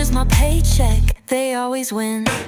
is my paycheck, they always win. Hey,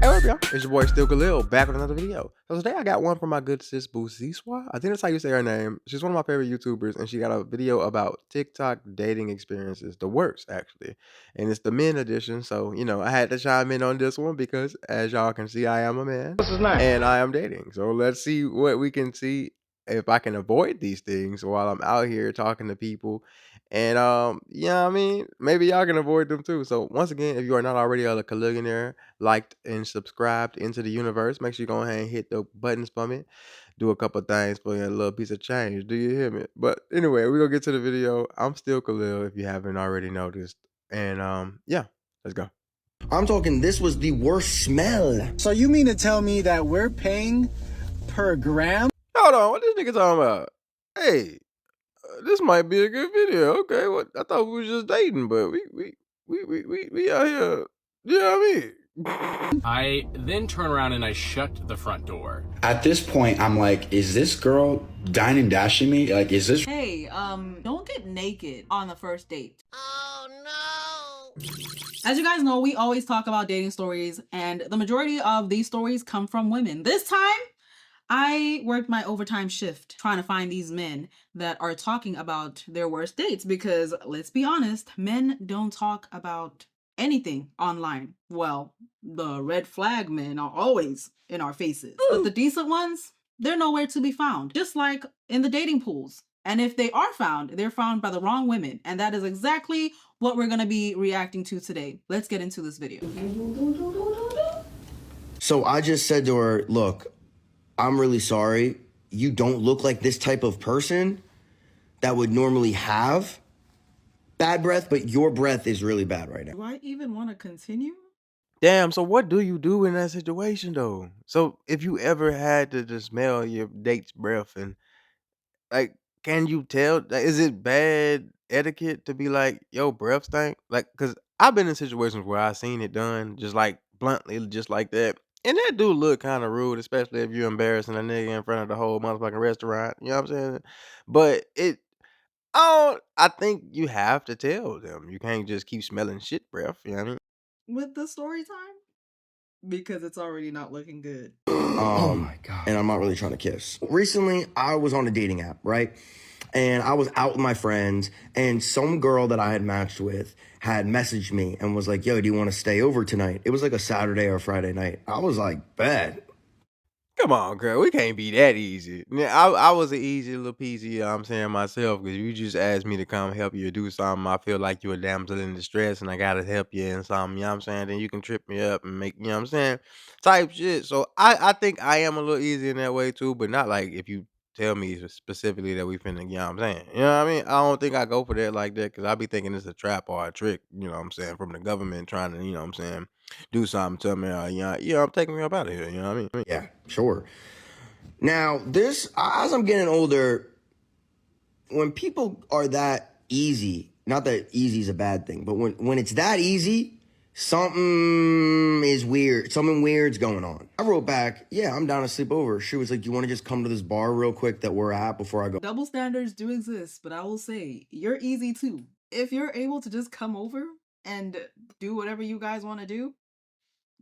what's up, y'all? It's your boy Still Khalil back with another video. So today I got one from my good sis Boo Ziswa. I think that's how you say her name. She's one of my favorite YouTubers, and she got a video about TikTok dating experiences, the worst actually. And it's the men edition, so I had to chime in on this one because as y'all can see, I am a man. What's his name? And I am dating. So let's see what we can see if I can avoid these things while I'm out here talking to people. And I mean, maybe y'all can avoid them too. So once again, if you are not already a Khalillionaire, liked and subscribed into the universe, make sure you go ahead and hit the buttons for me. Do a couple things for a little piece of change. Do you hear me? But anyway, we're gonna get to the video. I'm still Khalil if you haven't already noticed. And yeah, let's go. I'm talking this was the worst smell. So you mean to tell me that we're paying per gram? Hold on, what this nigga talking about? Hey, this might be a good video. Okay, what I thought we was just dating, but we out here. You know what I mean? I then turn around and I shut the front door. At this point, I'm like, is this girl dine and dashing me? Like, is this? Hey, don't get naked on the first date. Oh no! As you guys know, we always talk about dating stories, and the majority of these stories come from women. This time, I worked my overtime shift trying to find these men that are talking about their worst dates because, let's be honest, men don't talk about anything online. Well, the red flag men are always in our faces. But the decent ones, they're nowhere to be found. Just like in the dating pools. And if they are found, they're found by the wrong women. And that is exactly what we're going to be reacting to today. Let's get into this video. So I just said to her, look, I'm really sorry. You don't look like this type of person that would normally have bad breath, but your breath is really bad right now. Do I even want to continue? Damn, so what do you do in that situation though? So if you ever had to just smell your date's breath and like can you tell is it bad etiquette to be like, yo, breath stink? Like, cause I've been in situations where I seen it done just like bluntly, just like that. And that do look kind of rude, especially if you're embarrassing a nigga in front of the whole motherfucking restaurant. You know what I'm saying? But I think you have to tell them. You can't just keep smelling shit breath. You know what I mean? With the story time? Because it's already not looking good. Oh my God. And I'm not really trying to kiss. Recently, I was on a dating app, right? And I was out with my friends, and some girl that I had matched with had messaged me and was like, yo, do you want to stay over tonight? It was like a Saturday or Friday night. I was like, bet. Come on, girl. We can't be that easy. Yeah, I was an easy little peasy, you know what I'm saying, myself, because you just asked me to come help you do something. I feel like you're a damsel in distress and I got to help you in something, you know what I'm saying? Then you can trip me up and make, you know what I'm saying, type shit. So I think I am a little easy in that way too, but not like if you tell me specifically that we finna, you know what I'm saying? You know what I mean? I don't think I go for that like that because I be thinking it's a trap or a trick, you know what I'm saying, from the government trying to, you know what I'm saying, do something to me. I'm taking me up out of here, you know what I mean? Yeah, sure. Now, this, as I'm getting older, when people are that easy, not that easy is a bad thing, but when it's that easy, something is weird. Something weird's going on. I wrote back, yeah, I'm down to sleep over. She was like, you want to just come to this bar real quick that we're at before I go? Double standards do exist, but I will say, you're easy too. If you're able to just come over and do whatever you guys want to do,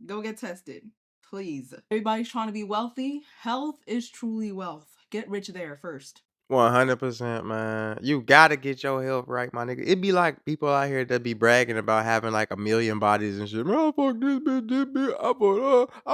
go get tested. Please. Everybody's trying to be wealthy. Health is truly wealth. Get rich there first. 100%, man. You gotta get your health right, my nigga. It be like people out here that be bragging about having like a million bodies and shit. Man, I fuck this bitch, I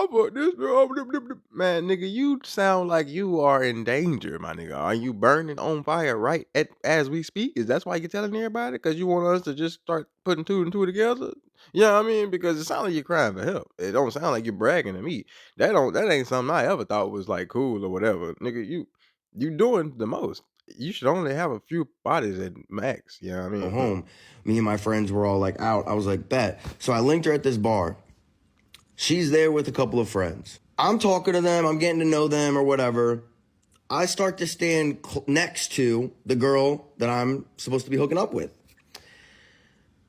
fuck this bitch. Man, nigga, you sound like you are in danger, my nigga. Are you burning on fire right as we speak? Is that why you're telling everybody? Because you want us to just start putting two and two together? You know what I mean? Because it sounds like you're crying for help. It don't sound like you're bragging to me. That ain't something I ever thought was like cool or whatever. Nigga, you doing the most. You should only have a few bodies at max. You know what I Go mean? home. Me and my friends were all like out. I was like, bet. So I linked her at this bar. She's there with a couple of friends. I'm talking to them. I'm getting to know them or whatever. I start to stand next to the girl that I'm supposed to be hooking up with.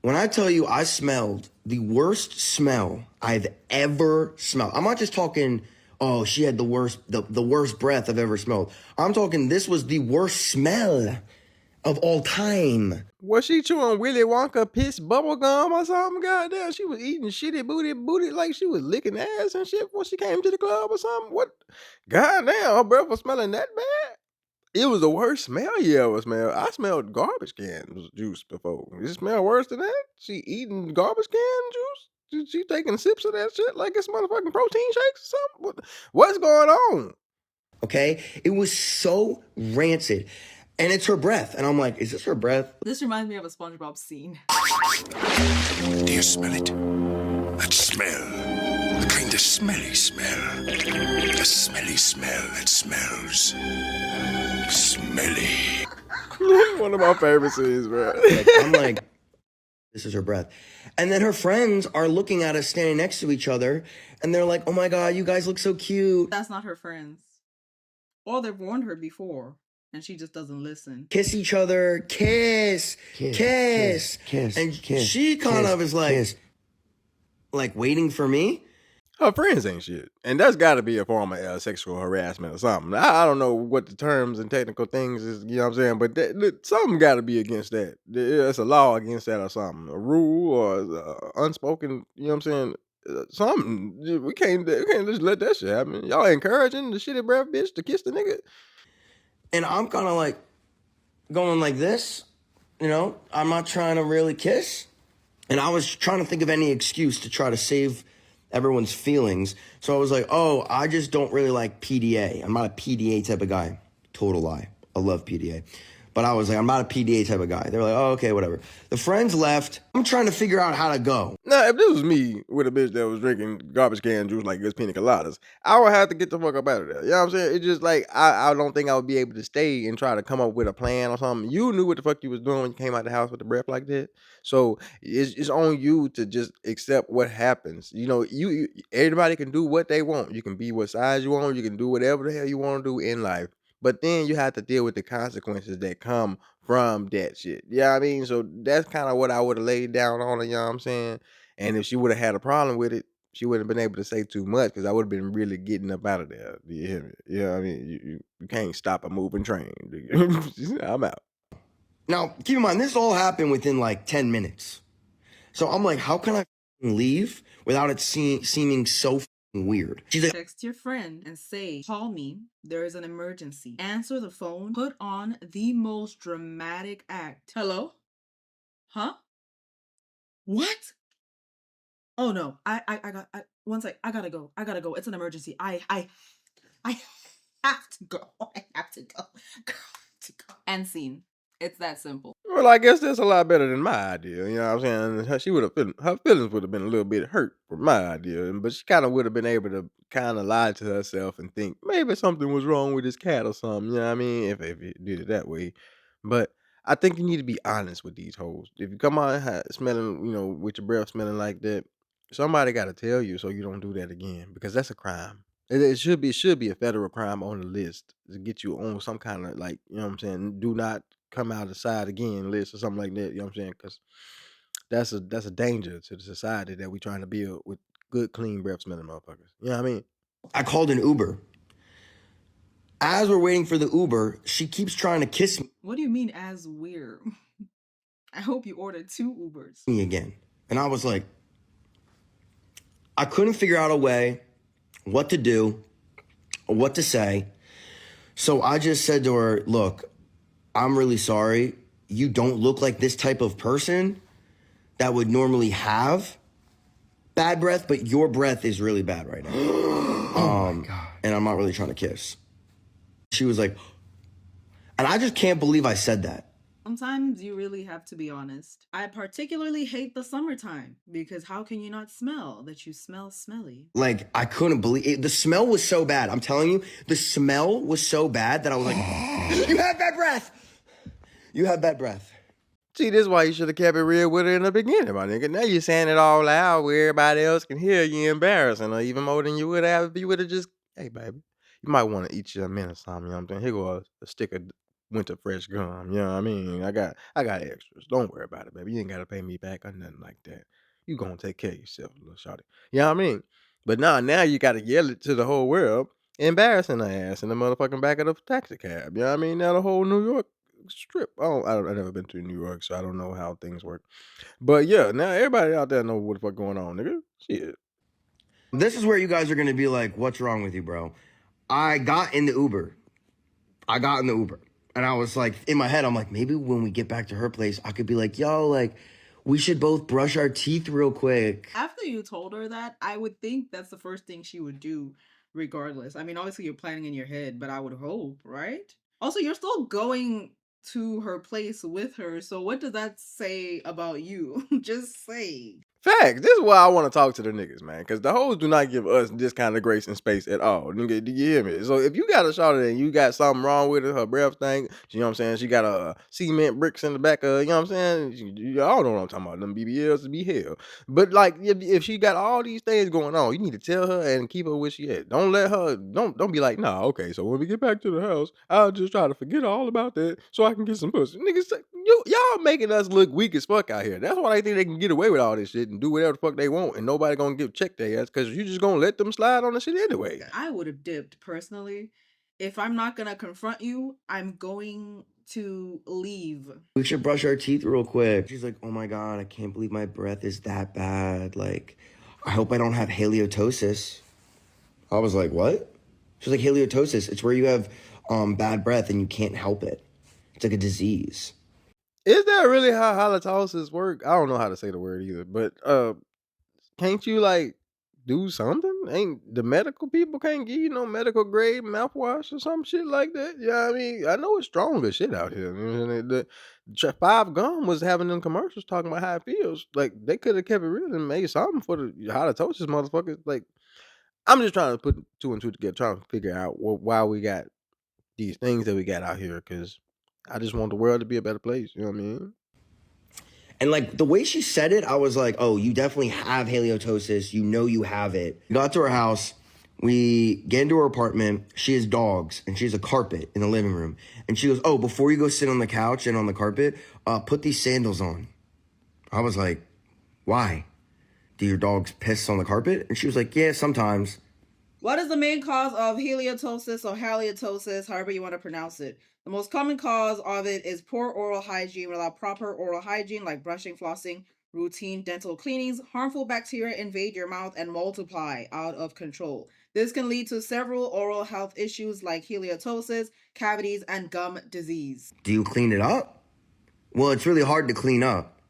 When I tell you I smelled the worst smell I've ever smelled. I'm not just talking, oh, she had the worst breath I've ever smelled. I'm talking this was the worst smell of all time. Was she chewing Willy Wonka piss bubble gum or something? Goddamn, she was eating shitty booty like she was licking ass and shit before she came to the club or something. What? Goddamn, her breath was smelling that bad. It was the worst smell you ever smelled. I smelled garbage can juice before. It smelled worse than that. She eating garbage can juice. She taking sips of that shit like it's motherfucking protein shakes or something. What's going on? Okay, it was so rancid, and it's her breath, and I'm like, is this her breath? This reminds me of a SpongeBob scene. Do you smell it? That smell. The kind of smelly smell. The smelly smell that smells smelly. One of my favorite scenes, bro. Like, I'm like, this is her breath. And then her friends are looking at us standing next to each other, and they're like, oh my God, you guys look so cute. That's not her friends. Or they've warned her before, and she just doesn't listen. Kiss each other, kiss. And she kind of is like waiting for me. Her friends ain't shit. And that's got to be a form of sexual harassment or something. I don't know what the terms and technical things is, you know what I'm saying? But something got to be against that. There's a law against that or something. A rule or unspoken, you know what I'm saying? Something. We can't just let that shit happen. Y'all encouraging the shitty breath bitch to kiss the nigga. And I'm kind of like going like this, you know? I'm not trying to really kiss. And I was trying to think of any excuse to try to save everyone's feelings. So I was like, oh, I just don't really like PDA. I'm not a PDA type of guy. Total lie. I love PDA. But I was like, I'm not a PDA type of guy. They're like, oh, okay, whatever. The friends left. I'm trying to figure out how to go. Now, if this was me with a bitch that was drinking garbage can juice like it's pina coladas, I would have to get the fuck up out of there. You know what I'm saying? It's just like, I don't think I would be able to stay and try to come up with a plan or something. You knew what the fuck you was doing when you came out the house with the breath like that. So it's on you to just accept what happens. You know, everybody can do what they want. You can be what size you want. You can do whatever the hell you want to do in life. But then you have to deal with the consequences that come from that shit. Yeah, I mean, so that's kind of what I would have laid down on her, you know what I'm saying? And if she would have had a problem with it, she wouldn't have been able to say too much because I would have been really getting up out of there. Do you hear me? Yeah, I mean, you can't stop a moving train. I'm out. Now, keep in mind, this all happened within like 10 minutes. So I'm like, how can I leave without it seeming so weird? She's like, Text your friend and say, call me. There is an emergency. Answer the phone. Put on the most dramatic act. Hello? Huh? What? Oh no. One sec. I gotta go. It's an emergency. I have to go. I have to go. End scene. It's that simple. Well, I guess that's a lot better than my idea. You know what I'm saying? She would have her feelings would have been a little bit hurt for my idea, but she kind of would have been able to kind of lie to herself and think maybe something was wrong with this cat or something. You know what I mean? If you did it that way, but I think you need to be honest with these hoes. If you come out smelling, you know, with your breath smelling like that, somebody got to tell you so you don't do that again because that's a crime. It should be a federal crime on the list to get you on some kind of like, you know what I'm saying, do not come out of the side again list or something like that, you know what I'm saying? Because that's a danger to the society that we trying to build with good, clean breath smelling motherfuckers. You know what I mean? I called an Uber. As we're waiting for the Uber, she keeps trying to kiss What do you mean as weird? I hope you ordered 2 Ubers. me again. And I was like, I couldn't figure out a way what to do or what to say. So I just said to her, look, I'm really sorry. You don't look like this type of person that would normally have bad breath, but your breath is really bad right now. Oh my God. And I'm not really trying to kiss. She was like, and I just can't believe I said that. Sometimes you really have to be honest. I particularly hate the summertime because how can you not smell that you smell smelly? Like, I couldn't believe it. The smell was so bad. I'm telling you, the smell was so bad that I was like, you have bad breath. You have bad breath. See, this is why you should have kept it real with her in the beginning, my nigga. Now you're saying it all out where everybody else can hear you embarrassing her even more than you would have if you would have just, hey, baby, you might want to eat your mint or something, you know what I'm saying? Here go a stick of winter fresh gum, you know what I mean? I got extras. Don't worry about it, baby. You ain't got to pay me back or nothing like that. You gonna take care of yourself, little shawty. You know what I mean? But now you got to yell it to the whole world, embarrassing her ass in the motherfucking back of the taxi cab. You know what I mean? Now the whole New York Strip. I've never been to New York, so I don't know how things work. But yeah, now everybody out there know what the fuck going on, nigga. Shit. This is where you guys are gonna be like, what's wrong with you, bro? I got in the Uber. And I was like, in my head, I'm like, maybe when we get back to her place, I could be like, yo, like, we should both brush our teeth real quick. After you told her that, I would think that's the first thing she would do, regardless. I mean, obviously you're planning in your head, but I would hope, right? Also, you're still going to her place with her, so what does that say about you? Just say. Facts. This is why I want to talk to the niggas, man. Because the hoes do not give us this kind of grace and space at all. Nigga, do you hear me? So if you got a shawty and you got something wrong with her breath thing, you know what I'm saying? She got a cement bricks in the back of, you know what I'm saying? Y'all know what I'm talking about. Them BBLs to be hell. But like, if she got all these things going on, you need to tell her and keep her where she at. Don't let her, don't be like, nah, okay, so when we get back to the house, I'll just try to forget all about that so I can get some pussy. Niggas, y'all making us look weak as fuck out here. That's why they think they can get away with all this shit and do whatever the fuck they want, and nobody gonna check their ass because you just gonna let them slide on the shit anyway. I would have dipped personally. If I'm not gonna confront you, I'm going to leave. We should brush our teeth real quick. She's like, oh my God, I can't believe my breath is that bad. Like, I hope I don't have halitosis. I was like, what? She's like, halitosis. It's where you have bad breath and you can't help it. It's like a disease. Is that really how halitosis work? I don't know how to say the word either, but can't you like do something? Ain't the medical people can't give you no medical grade mouthwash or some shit like that? Yeah, I mean, I know it's strong as shit out here. Five Gum was having them commercials talking about how it feels. Like they could have kept it real and made something for the halitosis motherfuckers. Like I'm just trying to put two and two together, trying to figure out why we got these things that we got out here. Because I just want the world to be a better place. You know what I mean? And like the way she said it, I was like, oh, you definitely have halitosis. You know you have it. We got to her house. We get into her apartment. She has dogs and she has a carpet in the living room. And she goes, oh, before you go sit on the couch and on the carpet, put these sandals on. I was like, why? Do your dogs piss on the carpet? And she was like, yeah, sometimes. What is the main cause of halitosis or halitosis, however you want to pronounce it? The most common cause of it is poor oral hygiene. Without proper oral hygiene, like brushing, flossing, routine dental cleanings, harmful bacteria invade your mouth and multiply out of control. This can lead to several oral health issues like halitosis, cavities, and gum disease. Do you clean it up? Well, it's really hard to clean up.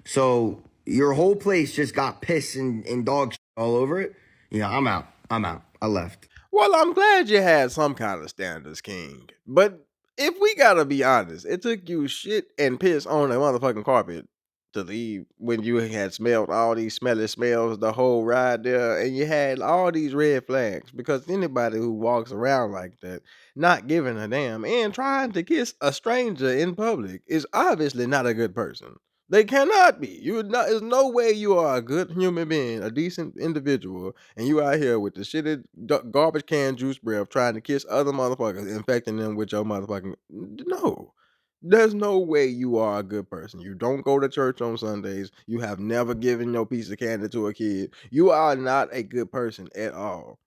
So your whole place just got piss and dog shit all over it? Yeah, I'm out. I left. Well, I'm glad you had some kind of standards, King. But if we gotta be honest, it took you shit and piss on the motherfucking carpet to leave when you had smelled all these smelly smells the whole ride there, and you had all these red flags. Because anybody who walks around like that, not giving a damn, and trying to kiss a stranger in public is obviously not a good person. They cannot be. There's no way you are a good human being, a decent individual, and you out here with the shitty garbage can juice breath trying to kiss other motherfuckers, infecting them with your motherfucking. No. There's no way you are a good person. You don't go to church on Sundays. You have never given your piece of candy to a kid. You are not a good person at all.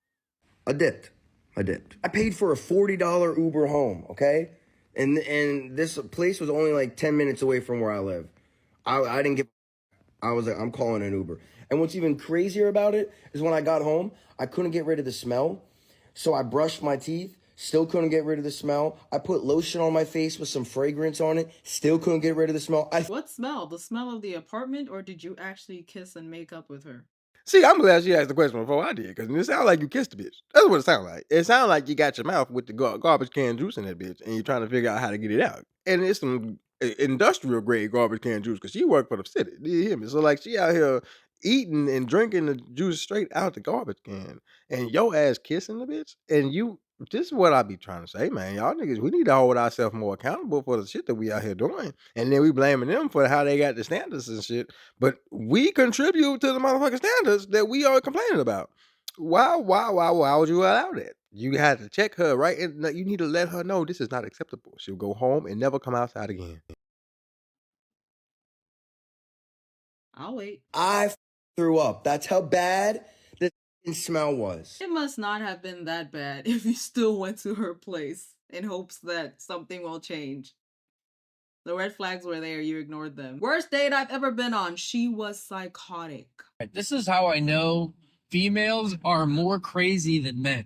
I dipped. I paid for a $40 Uber home, okay? And this place was only like 10 minutes away from where I live. I didn't get. I was like, I'm calling an Uber. And what's even crazier about it is when I got home, I couldn't get rid of the smell. So I brushed my teeth, still couldn't get rid of the smell. I put lotion on my face with some fragrance on it, still couldn't get rid of the smell. What smell? The smell of the apartment, or did you actually kiss and make up with her? See, I'm glad she asked the question before I did, because it sounded like you kissed the bitch. That's what it sounded like. It sounded like you got your mouth with the garbage can juice in that bitch, and you're trying to figure out how to get it out. And it's some industrial grade garbage can juice, because she worked for the city. Do you hear me? So, like, she out here eating and drinking the juice straight out the garbage can, and your ass kissing the bitch, and you. This is what I be trying to say, man. Y'all niggas, we need to hold ourselves more accountable for the shit that we out here doing. And then we blaming them for how they got the standards and shit. But we contribute to the motherfucking standards that we are complaining about. Why would you allow that? You had to check her, right? And you need to let her know this is not acceptable. She'll go home and never come outside again. I'll wait. I threw up. That's how bad the smell was. It must not have been that bad if you still went to her place in hopes that something will change. The red flags were there, you ignored them. Worst date I've ever been on. She was psychotic. This is how I know females are more crazy than men.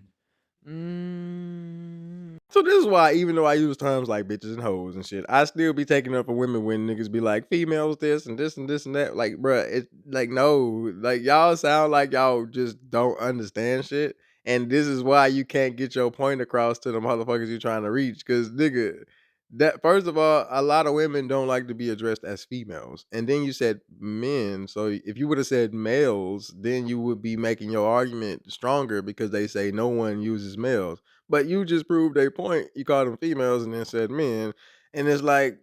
So this is why, even though I use terms like bitches and hoes and shit, I still be taking up for women when niggas be like females this and this and this and that. Like, bruh, it's like no, like y'all sound like y'all just don't understand shit, and this is why you can't get your point across to the motherfuckers you trying to reach. Cause nigga, that first of all, a lot of women don't like to be addressed as females, and then you said men. So if you would have said males, then you would be making your argument stronger because they say no one uses males. But you just proved a point. You called them females and then said men. And it's like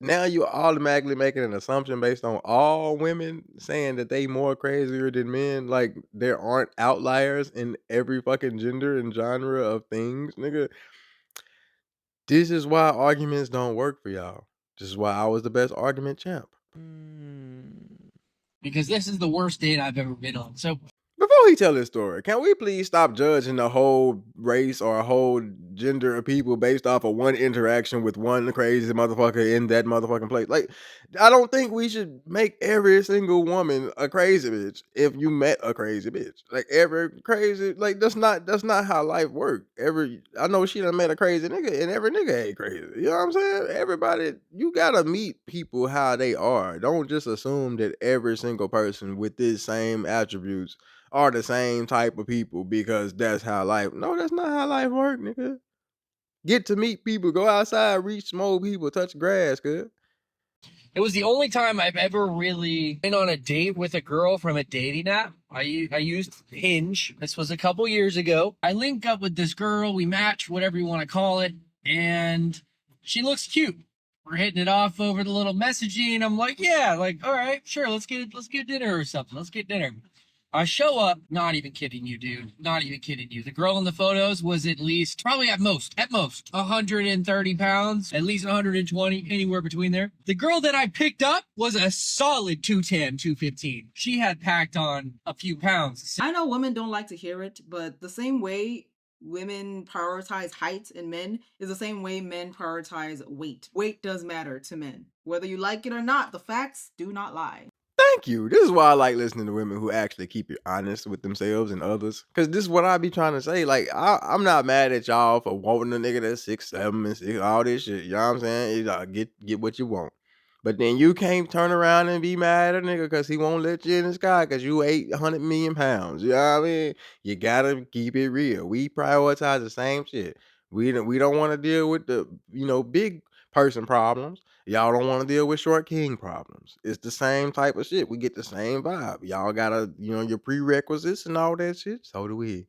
now you automatically making an assumption based on all women saying that they more crazier than men. Like there aren't outliers in every fucking gender and genre of things, nigga. This is why arguments don't work for y'all. This is why I was the best argument champ. Because this is the worst date I've ever been on. So Before he tell his story, can we please stop judging the whole race or a whole gender of people based off of one interaction with one crazy motherfucker in that motherfucking place? Like, I don't think we should make every single woman a crazy bitch if you met a crazy bitch. Like every crazy, like that's not how life works. I know she done met a crazy nigga and every nigga ain't crazy. You know what I'm saying? Everybody, you gotta meet people how they are. Don't just assume that every single person with these same attributes are the same type of people because that's how life. No, that's not how life work, nigga. Get to meet people, go outside, reach small people, touch grass, cuz. it was the only time I've ever really been on a date with a girl from a dating app. I used Hinge. This was a couple years ago. I link up with this girl. We match, whatever you want to call it. And she looks cute. We're hitting it off over the little messaging. I'm like, yeah, like, all right, sure, let's get dinner or something. Let's get dinner. I show up, not even kidding you, dude. Not even kidding you. The girl in the photos was at least, probably at most, 130 pounds, at least 120, anywhere between there. The girl that I picked up was a solid 210, 215. She had packed on a few pounds. I know women don't like to hear it, but the same way women prioritize height in men is the same way men prioritize weight. Weight does matter to men. Whether you like it or not, the facts do not lie. Thank you. This is why I like listening to women who actually keep it honest with themselves and others. Cause this is what I be trying to say. Like, I'm not mad at y'all for wanting a nigga that's 6'7" and 6, all this shit. You know what I'm saying? Get what you want. But then you can't turn around and be mad at a nigga because he won't let you in the sky because you 800 million pounds. You know what I mean? You gotta keep it real. We prioritize the same shit. We don't want to deal with the big person problems. Y'all don't want to deal with short king problems. It's the same type of shit. We get the same vibe. Y'all gotta your prerequisites and all that shit. So do we.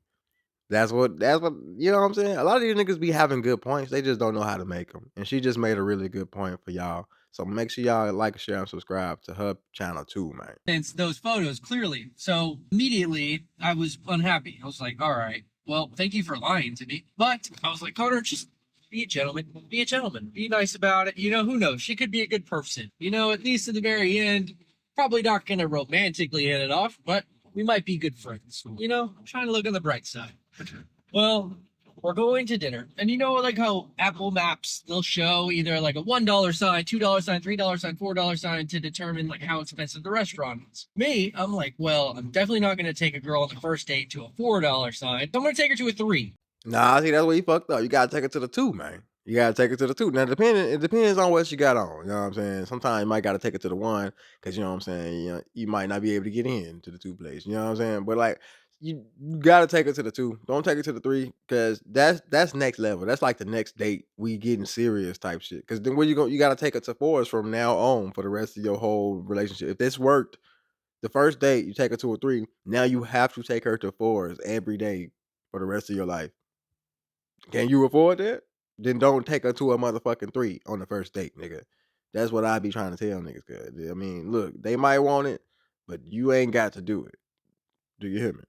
That's what you know what I'm saying? A lot of these niggas be having good points. They just don't know how to make them. And she just made a really good point for y'all. So make sure y'all like, share, and subscribe to her channel too, man. Since those photos, clearly. So immediately I was unhappy. I was like, all right, well, thank you for lying to me. But I was like, Connor, just be a gentleman. Be a gentleman. Be nice about it. Who knows? She could be a good person. At least in the very end, probably not going to romantically hit it off, but we might be good friends. I'm trying to look on the bright side. Well, we're going to dinner. And like how Apple Maps, they'll show either like a $1 sign, $2 sign, $3 sign, $4 sign to determine like how expensive the restaurant is. Me, I'm like, well, I'm definitely not going to take a girl on the first date to a $4 sign. So I'm going to take her to a 3. Nah, see, that's where you fucked up. You gotta take it to the 2, man. You gotta take it to the 2. Now, it depends on what she got on. You know what I'm saying? Sometimes you might gotta take it to the 1 because you know what I'm saying. You might not be able to get in to the 2 place. You know what I'm saying? But like, you gotta take it to the 2. Don't take it to the 3 because that's next level. That's like the next date. We getting serious type shit. Because then where you go? You gotta take it to 4s from now on for the rest of your whole relationship. If this worked, the first date you take her to a 3. Now you have to take her to 4s every day for the rest of your life. Can you afford that? Then don't take her to a motherfucking 3 on the first date, nigga. That's what I be trying to tell niggas. Cause I mean, look, they might want it, but you ain't got to do it. Do you hear me?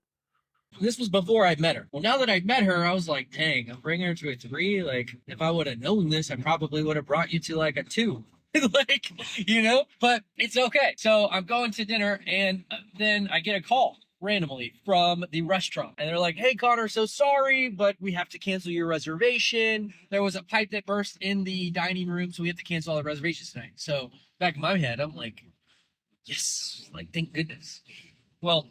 This was before I met her. Well, now that I met her, I was like, dang, I'm bringing her to a 3. Like, if I would have known this, I probably would have brought you to like a 2. But it's okay. So I'm going to dinner and then I get a call randomly from the restaurant. And they're like, hey, Connor, so sorry, but we have to cancel your reservation. There was a pipe that burst in the dining room, so we have to cancel all the reservations tonight. So back in my head, I'm like, yes, like, thank goodness. Well,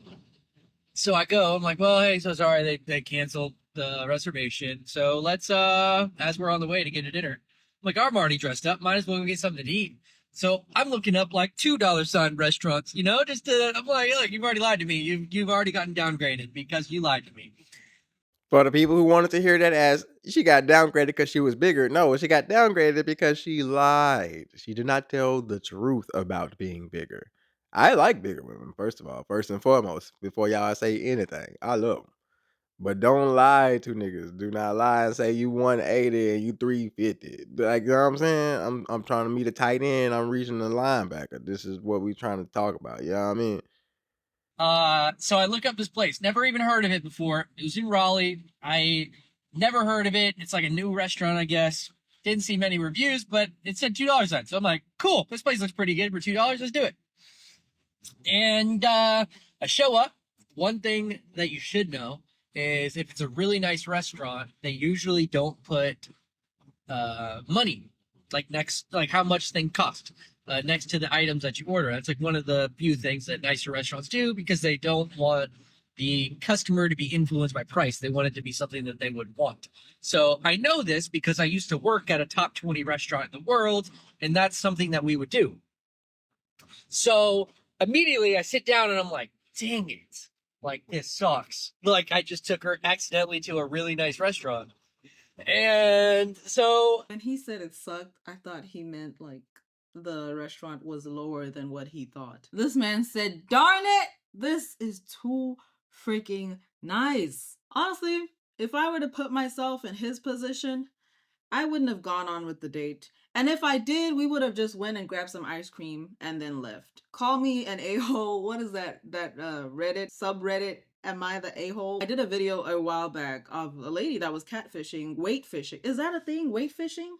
so I go, I'm like, well, hey, so sorry, they canceled the reservation. So let's, as we're on the way to get a dinner, I'm like, I'm already dressed up, might as well go get something to eat. So I'm looking up like $2 sign restaurants, you know, just to, I'm like, look, you've already lied to me. You've already gotten downgraded because you lied to me. For the people who wanted to hear that as she got downgraded because she was bigger, no, she got downgraded because she lied. She did not tell the truth about being bigger. I like bigger women, first of all, first and foremost, before y'all say anything. I love them. But don't lie to niggas. Do not lie and say you 180 and you 350. Like, you know what I'm saying? I'm trying to meet a tight end. I'm reaching the linebacker. This is what we trying to talk about. You know what I mean? So I look up this place. Never even heard of it before. It was in Raleigh. I never heard of it. It's like a new restaurant, I guess. Didn't see many reviews, but it said $2 on it. So I'm like, cool, this place looks pretty good for $2. Let's do it. And I show up. One thing that you should know is if it's a really nice restaurant, they usually don't put money like next, like how much things cost next to the items that you order. That's like one of the few things that nicer restaurants do because they don't want the customer to be influenced by price. They want it to be something that they would want. So I know this because I used to work at a top 20 restaurant in the world, and that's something that we would do. So immediately I sit down and I'm like, dang it. Like, this sucks. Like, I just took her accidentally to a really nice restaurant. And so When he said it sucked, I thought he meant like the restaurant was lower than what he thought. This man said, darn it, this is too freaking nice. Honestly, if I were to put myself in his position, I wouldn't have gone on with the date. And if I did, we would have just went and grabbed some ice cream and then left. Call me an a-hole. What is that Reddit, subreddit? Am I the a-hole? I did a video a while back of a lady that was catfishing, weight fishing. Is that a thing, weight fishing?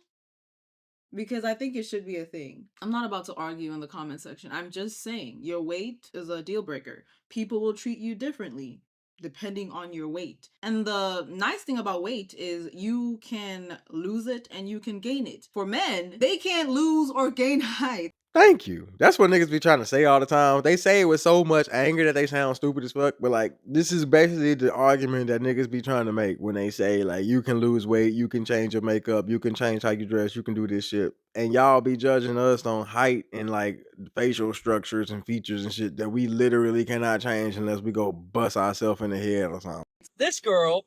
Because I think it should be a thing. I'm not about to argue in the comment section. I'm just saying your weight is a deal breaker. People will treat you differently depending on your weight. And the nice thing about weight is you can lose it and you can gain it. For men, they can't lose or gain height. Thank you. That's what niggas be trying to say all the time. They say it with so much anger that they sound stupid as fuck. But like, this is basically the argument that niggas be trying to make when they say like, you can lose weight, you can change your makeup, you can change how you dress, you can do this shit. And y'all be judging us on height and like facial structures and features and shit that we literally cannot change unless we go bust ourselves in the head or something. this girl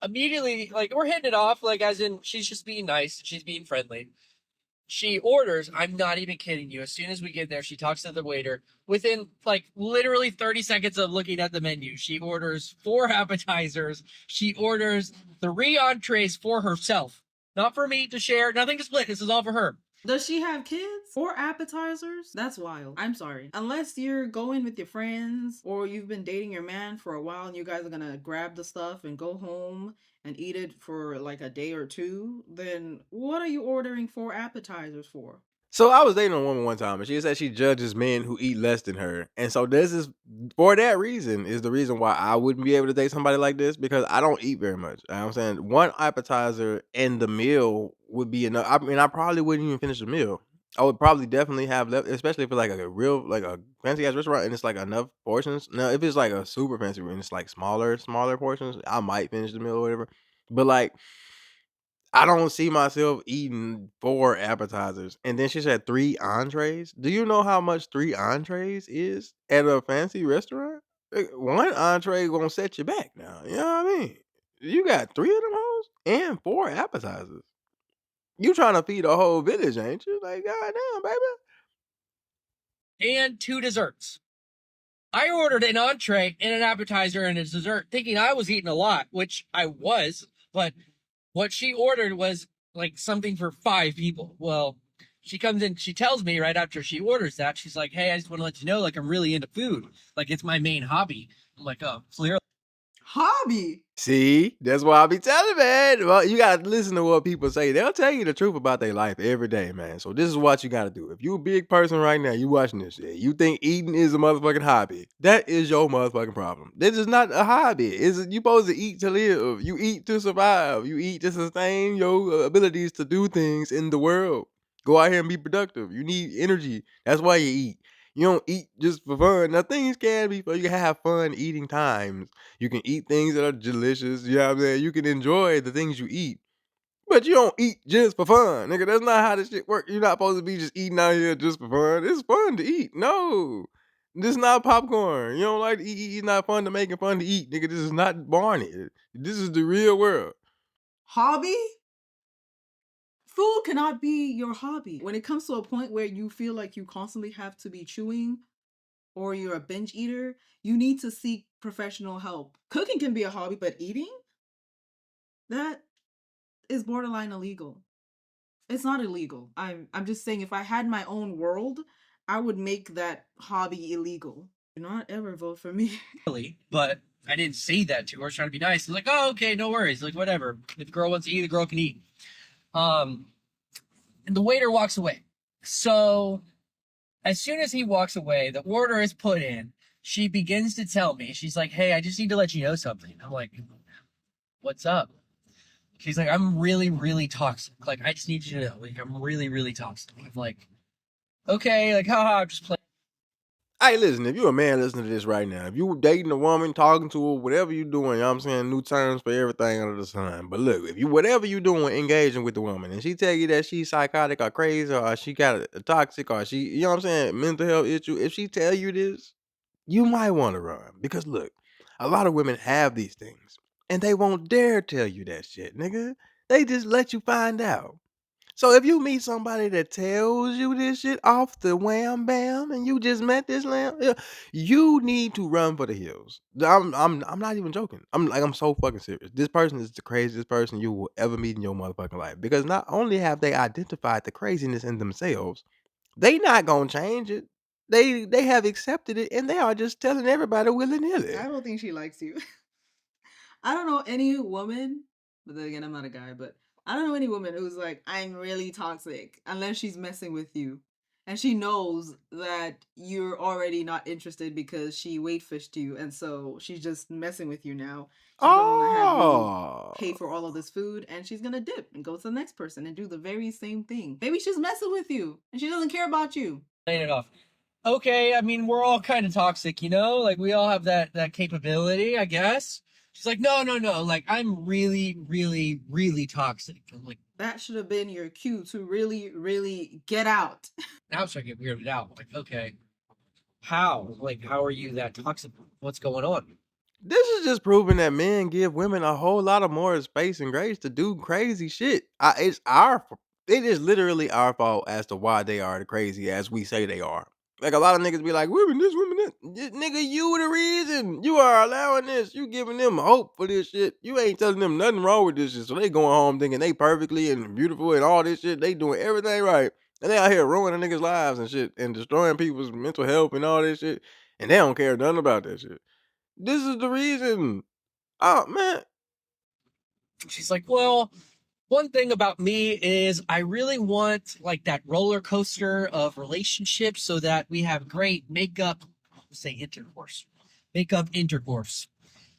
immediately, like, we're hitting it off, like, as in she's just being nice, she's being friendly. She orders, I'm not even kidding you, as soon as we get there, she talks to the waiter. Within, like, literally 30 seconds of looking at the menu, she orders 4 appetizers. She orders 3 entrees for herself. Not for me to share, nothing to split. This is all for her. Does she have kids? 4 appetizers? That's wild. I'm sorry. Unless you're going with your friends or you've been dating your man for a while and you guys are gonna grab the stuff and go home and eat it for like a day or two, then what are you ordering 4 appetizers for? So I was dating a woman one time and she said she judges men who eat less than her. And so this is, for that reason, is the reason why I wouldn't be able to date somebody like this, because I don't eat very much. You know what I'm saying? One appetizer and the meal would be enough. I mean, I probably wouldn't even finish the meal. I would probably definitely have left, especially if it's like a real, like a fancy ass restaurant and it's like enough portions. Now, if it's like a super fancy and it's like smaller portions, I might finish the meal or whatever. But like, I don't see myself eating 4 appetizers. And then she said 3 entrees. Do you know how much 3 entrees is at a fancy restaurant? Like, 1 entree gonna set you back now. You know what I mean? You got 3 of them hoes and 4 appetizers. You trying to feed a whole village, ain't you? Like, goddamn, baby. And 2 desserts. I ordered an entree and an appetizer and a dessert thinking I was eating a lot, which I was, but what she ordered was like something for 5 people. Well, she comes in, she tells me right after she orders that, she's like, hey, I just want to let you know, like, I'm really into food. Like, it's my main hobby. I'm like, oh, clearly. Hobby. See, that's why I be telling, man. Well, you gotta listen to what people say. They'll tell you the truth about their life every day, man. So this is what you gotta do. If you a big person right now, you watching this shit, you think eating is a motherfucking hobby, that is your motherfucking problem. This is not a hobby. You supposed to eat to live. You eat to survive. You eat to sustain your abilities to do things in the world. Go out here and be productive. You need energy. That's why you eat. You don't eat just for fun. Now things can be fun. You can have fun eating times. You can eat things that are delicious. You know what I'm saying? You can enjoy the things you eat. But you don't eat just for fun, nigga. That's not how this shit work. You're not supposed to be just eating out here just for fun. It's fun to eat. No. This is not popcorn. You don't like to eat. It's not fun to make and fun to eat, nigga. This is not Barney. This is the real world. Hobby? Food cannot be your hobby. When it comes to a point where you feel like you constantly have to be chewing or you're a binge eater, you need to seek professional help. Cooking can be a hobby, but eating? That is borderline illegal. It's not illegal. I'm just saying if I had my own world, I would make that hobby illegal. Do not ever vote for me. But I didn't say that to her. I was trying to be nice. Like, oh, okay, no worries. Like, whatever. If the girl wants to eat, the girl can eat. And the waiter walks away. So as soon as he walks away, the order is put in. She begins to tell me, she's like, hey, I just need to let you know something. I'm like, what's up? She's like, I'm really, really toxic. Like, I just need you to know, like, I'm really, really toxic. I'm like, okay, like, haha, I'm just playing. Hey, listen, if you a man listening to this right now, if you dating a woman, talking to her, whatever you doing, you know what I'm saying, new terms for everything under the sun. But look, if you whatever you doing, engaging with the woman, and she tell you that she's psychotic or crazy or she got a toxic or she, you know what I'm saying, mental health issue, if she tell you this, you might want to run. Because look, a lot of women have these things. And they won't dare tell you that shit, nigga. They just let you find out. So if you meet somebody that tells you this shit off the wham bam and you just met this lamb, yeah, you need to run for the hills. I'm not even joking. I'm so fucking serious. This person is the craziest person you will ever meet in your motherfucking life. Because not only have they identified the craziness in themselves, they not gonna change it. They have accepted it and they are just telling everybody willy-nilly. I don't think she likes you. I don't know any woman, but then again, I'm not a guy, but I don't know any woman who's like, I'm really toxic, unless she's messing with you. And she knows that you're already not interested because she weightfished you, and so she's just messing with you now. She's gonna have you pay for all of this food, and she's gonna dip and go to the next person and do the very same thing. Maybe she's messing with you, and she doesn't care about you. It off. Okay, I mean, we're all kind of toxic, you know? Like, we all have that capability, I guess. She's like, no, like, I'm really, really, really toxic. I'm like, that should have been your cue to really, really get out. now I'm starting to get weirded out. Like, okay, how? Like, how are you that toxic? What's going on? This is just proving that men give women a whole lot of more space and grace to do crazy shit. It is literally our fault as to why they are the crazy as we say they are. Like a lot of niggas be like, women this, women that. Nigga, you the reason. You are allowing this. You giving them hope for this shit. You ain't telling them nothing wrong with this shit. So they going home thinking they perfectly and beautiful and all this shit. They doing everything right. And they out here ruining niggas' lives and shit and destroying people's mental health and all this shit. And they don't care nothing about that shit. This is the reason. Oh, man. She's like, well, one thing about me is I really want like that roller coaster of relationships so that we have great makeup intercourse.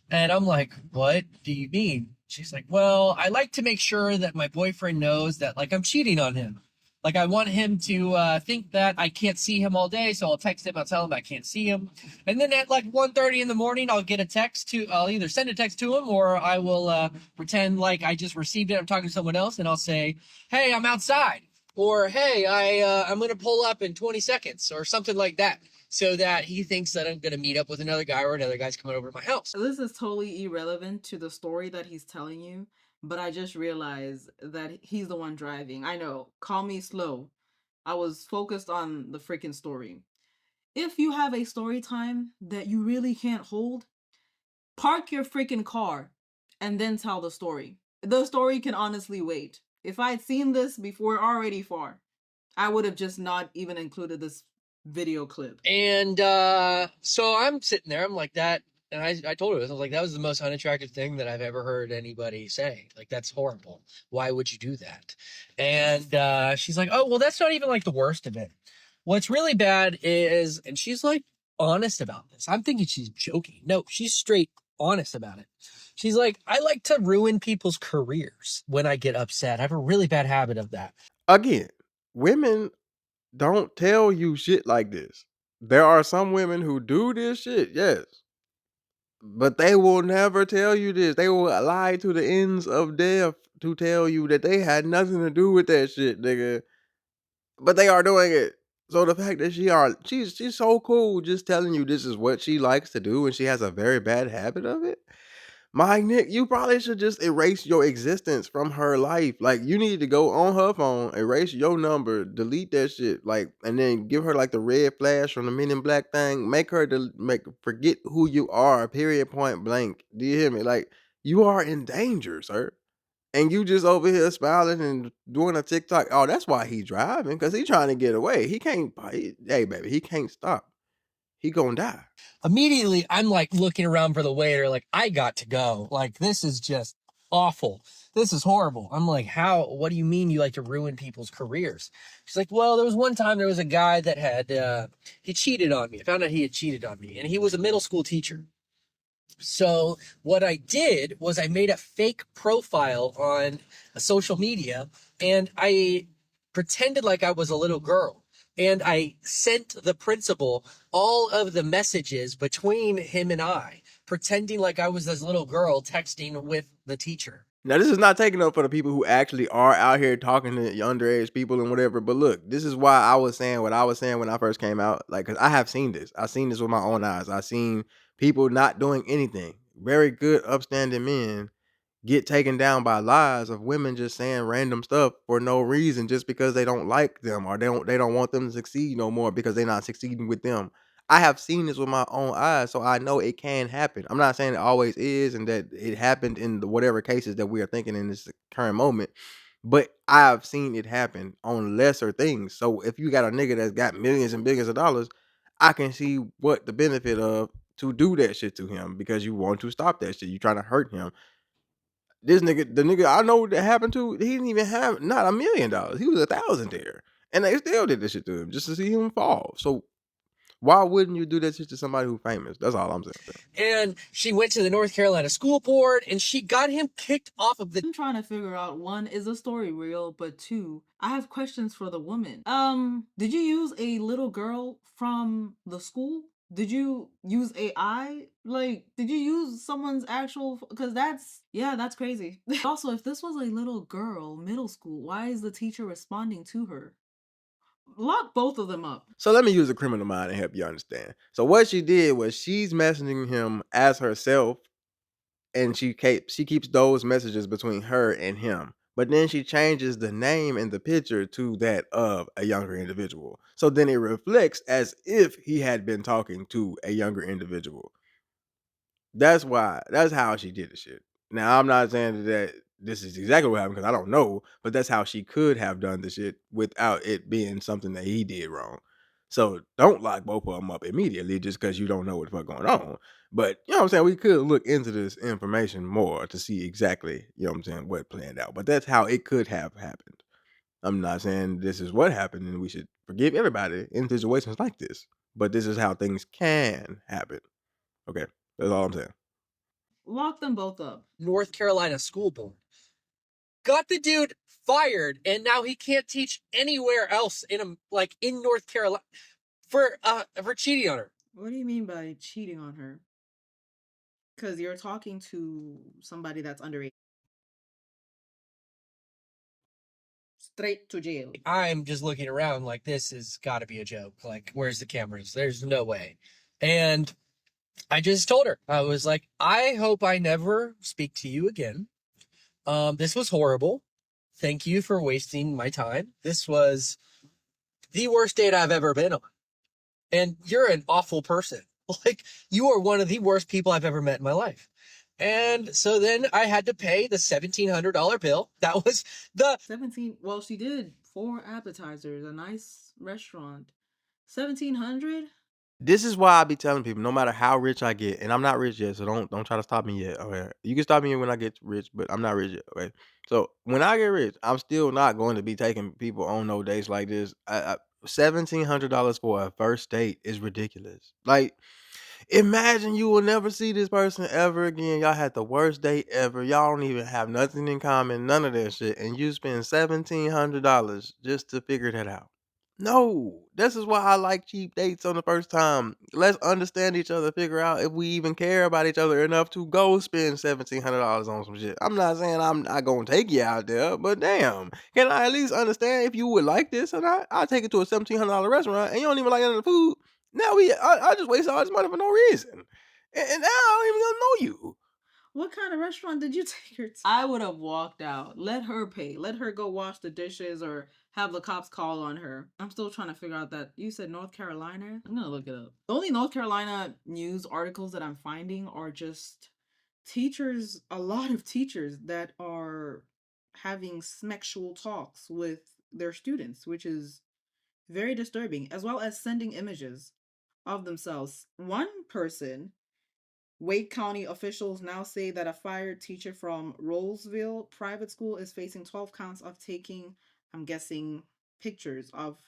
And I'm like, what do you mean? She's like, well, I like to make sure that my boyfriend knows that like I'm cheating on him. Like I want him to think that I can't see him all day, so I'll text him, I'll tell him I can't see him. And then at like 1:30 in the morning, I'll either send a text to him or I will pretend like I just received it, I'm talking to someone else, and I'll say, hey, I'm outside. Or, hey, I'm going to pull up in 20 seconds or something like that. So that he thinks that I'm going to meet up with another guy or another guy's coming over to my house. This is totally irrelevant to the story that he's telling you, but I just realized that he's the one driving. I know, call me slow. I was focused on the freaking story. If you have a story time that you really can't hold, park your freaking car and then tell the story. The story can honestly wait. If I'd seen this before already far, I would have just not even included this video clip. And so I'm sitting there, I'm like that. And I told her, I was like, that was the most unattractive thing that I've ever heard anybody say. Like, that's horrible. Why would you do that? And she's like, oh, well, that's not even like the worst of it. What's really bad is, and she's like honest about this. I'm thinking she's joking. No, she's straight honest about it. She's like, I like to ruin people's careers when I get upset. I have a really bad habit of that. Again, women don't tell you shit like this. There are some women who do this shit, yes. But they will never tell you this. They will lie to the ends of death to tell you that they had nothing to do with that shit, nigga. But they are doing it. So the fact that she's so cool just telling you this is what she likes to do and she has a very bad habit of it. My Nick, you probably should just erase your existence from her life. Like, you need to go on her phone, erase your number, delete that shit, like, and then give her like the red flash from the Men in Black thing. Make her forget who you are. Period. Point blank. Do you hear me? Like, you are in danger, sir. And you just over here smiling and doing a TikTok. Oh, that's why he driving, because he trying to get away. He can't. Hey, baby, he can't stop. He gonna die. Immediately, I'm like looking around for the waiter, like, I got to go. Like, this is just awful. This is horrible. I'm like, what do you mean you like to ruin people's careers? She's like, well, there was one time there was a guy that had, he cheated on me. I found out he had cheated on me, and he was a middle school teacher. So what I did was I made a fake profile on a social media, and I pretended like I was a little girl. And I sent the principal all of the messages between him and I, pretending like I was this little girl texting with the teacher. Now, this is not taking up for the people who actually are out here talking to underage people and whatever. But look, this is why I was saying what I was saying when I first came out. Like, because I have seen this. I've seen this with my own eyes. I've seen people not doing anything. Very good, upstanding men get taken down by lies of women just saying random stuff for no reason, just because they don't like them or they don't want them to succeed no more because they're not succeeding with them. I have seen this with my own eyes, so I know it can happen. I'm not saying it always is and that it happened in the whatever cases that we are thinking in this current moment, but I've seen it happen on lesser things. So if you got a nigga that's got millions and billions of dollars, I can see what the benefit of to do that shit to him, because you want to stop that shit. You trying to hurt him. This nigga, the nigga I know that happened to, he didn't even have not $1 million. He was 1,000 there. And they still did this shit to him just to see him fall. So why wouldn't you do that shit to somebody who's famous? That's all I'm saying. And she went to the North Carolina school board and she got him kicked off of the. I'm trying to figure out, one, is the story real? But two, I have questions for the woman. Did you use a little girl from the school? Did you use AI? Like, did you use someone's actual? Because that's crazy. Also, if this was a little girl, middle school, why is the teacher responding to her? Lock both of them up. So let me use a criminal mind to help you understand. So what she did was she's messaging him as herself, and she keeps those messages between her and him. But then she changes the name and the picture to that of a younger individual. So then it reflects as if he had been talking to a younger individual. That's how she did the shit. Now, I'm not saying that this is exactly what happened because I don't know, but that's how she could have done the shit without it being something that he did wrong. So don't lock both of them up immediately just because you don't know what the fuck going on. But, you know what I'm saying? We could look into this information more to see exactly, you know what I'm saying, what planned out. But that's how it could have happened. I'm not saying this is what happened and we should forgive everybody in situations like this. But this is how things can happen. Okay, that's all I'm saying. Lock them both up. North Carolina school board got the dude fired, and now he can't teach anywhere else in North Carolina for cheating on her. What do you mean by cheating on her? Because you're talking to somebody that's underage. Straight to jail. I'm just looking around like, this has got to be a joke. Like, where's the cameras? There's no way. And I just told her, I was like, I hope I never speak to you again. This was horrible. Thank you for wasting my time. This was the worst date I've ever been on. And you're an awful person. Like, you are one of the worst people I've ever met in my life. And so then I had to pay the $1,700 bill. That was the 17. Well, she did 4 appetizers, a nice restaurant. 1,700. This is why I be telling people, no matter how rich I get, and I'm not rich yet, so don't try to stop me yet. Okay, you can stop me when I get rich, but I'm not rich yet. Okay, so when I get rich, I'm still not going to be taking people on no dates like this. $1,700 for a first date is ridiculous. Like, imagine you will never see this person ever again. Y'all had the worst date ever. Y'all don't even have nothing in common, none of that shit, and you spend $1,700 just to figure that out. No, this is why I like cheap dates on the first time. Let's understand each other, figure out if we even care about each other enough to go spend $1,700 on some shit. I'm not saying I'm not gonna take you out there, but damn, can I at least understand if you would like this or not? I'll take it to a $1,700 restaurant and you don't even like any of the food. Now I just wasted all this money for no reason, and now I don't even gonna know you. What kind of restaurant did you take her to? I would have walked out. Let her pay. Let her go wash the dishes or have the cops call on her. I'm still trying to figure out that. You said North Carolina? I'm gonna look it up. The only North Carolina news articles that I'm finding are just teachers, a lot of teachers that are having sexual talks with their students, which is very disturbing, as well as sending images of themselves. One person, Wake County officials now say that a fired teacher from Rollsville Private School is facing 12 counts of taking, I'm guessing, pictures of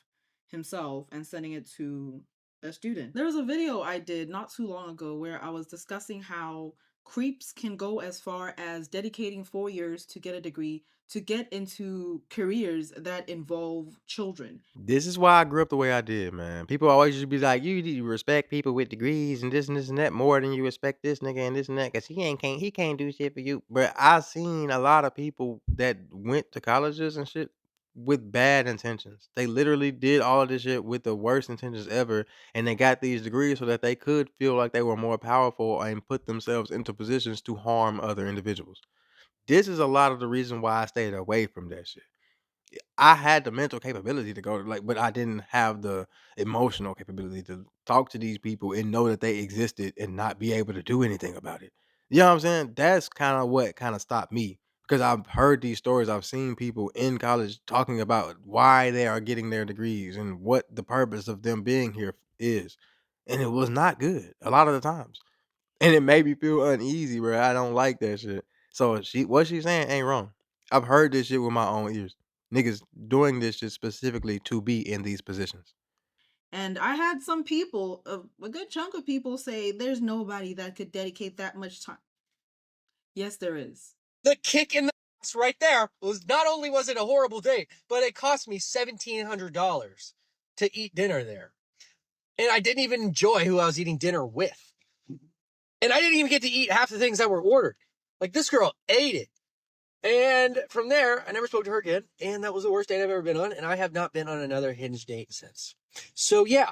himself and sending it to a student. There was a video I did not too long ago where I was discussing how creeps can go as far as dedicating 4 years to get a degree to get into careers that involve children. This is why I grew up the way I did, man. People always used to be like, you need to respect people with degrees and this and that more than you respect this nigga and this and that, cause he can't do shit for you. But I seen a lot of people that went to colleges and shit with bad intentions. They literally did all of this shit with the worst intentions ever, and they got these degrees so that they could feel like they were more powerful and put themselves into positions to harm other individuals. This is a lot of the reason why I stayed away from that shit. I had the mental capability to go, like, but I didn't have the emotional capability to talk to these people and know that they existed and not be able to do anything about it. You know what I'm saying? That's kind of what kind of stopped me, because I've heard these stories. I've seen people in college talking about why they are getting their degrees and what the purpose of them being here is. And it was not good a lot of the times. And it made me feel uneasy, bro. I don't like that shit. So what she's saying ain't wrong. I've heard this shit with my own ears. Niggas doing this shit specifically to be in these positions. And I had some people, a good chunk of people say there's nobody that could dedicate that much time. Yes, there is. The kick in the ass right there was not only was it a horrible day, but it cost me $1,700 to eat dinner there. And I didn't even enjoy who I was eating dinner with. And I didn't even get to eat half the things that were ordered. Like, this girl ate it. And from there, I never spoke to her again. And that was the worst date I've ever been on. And I have not been on another Hinge date since. So, yeah.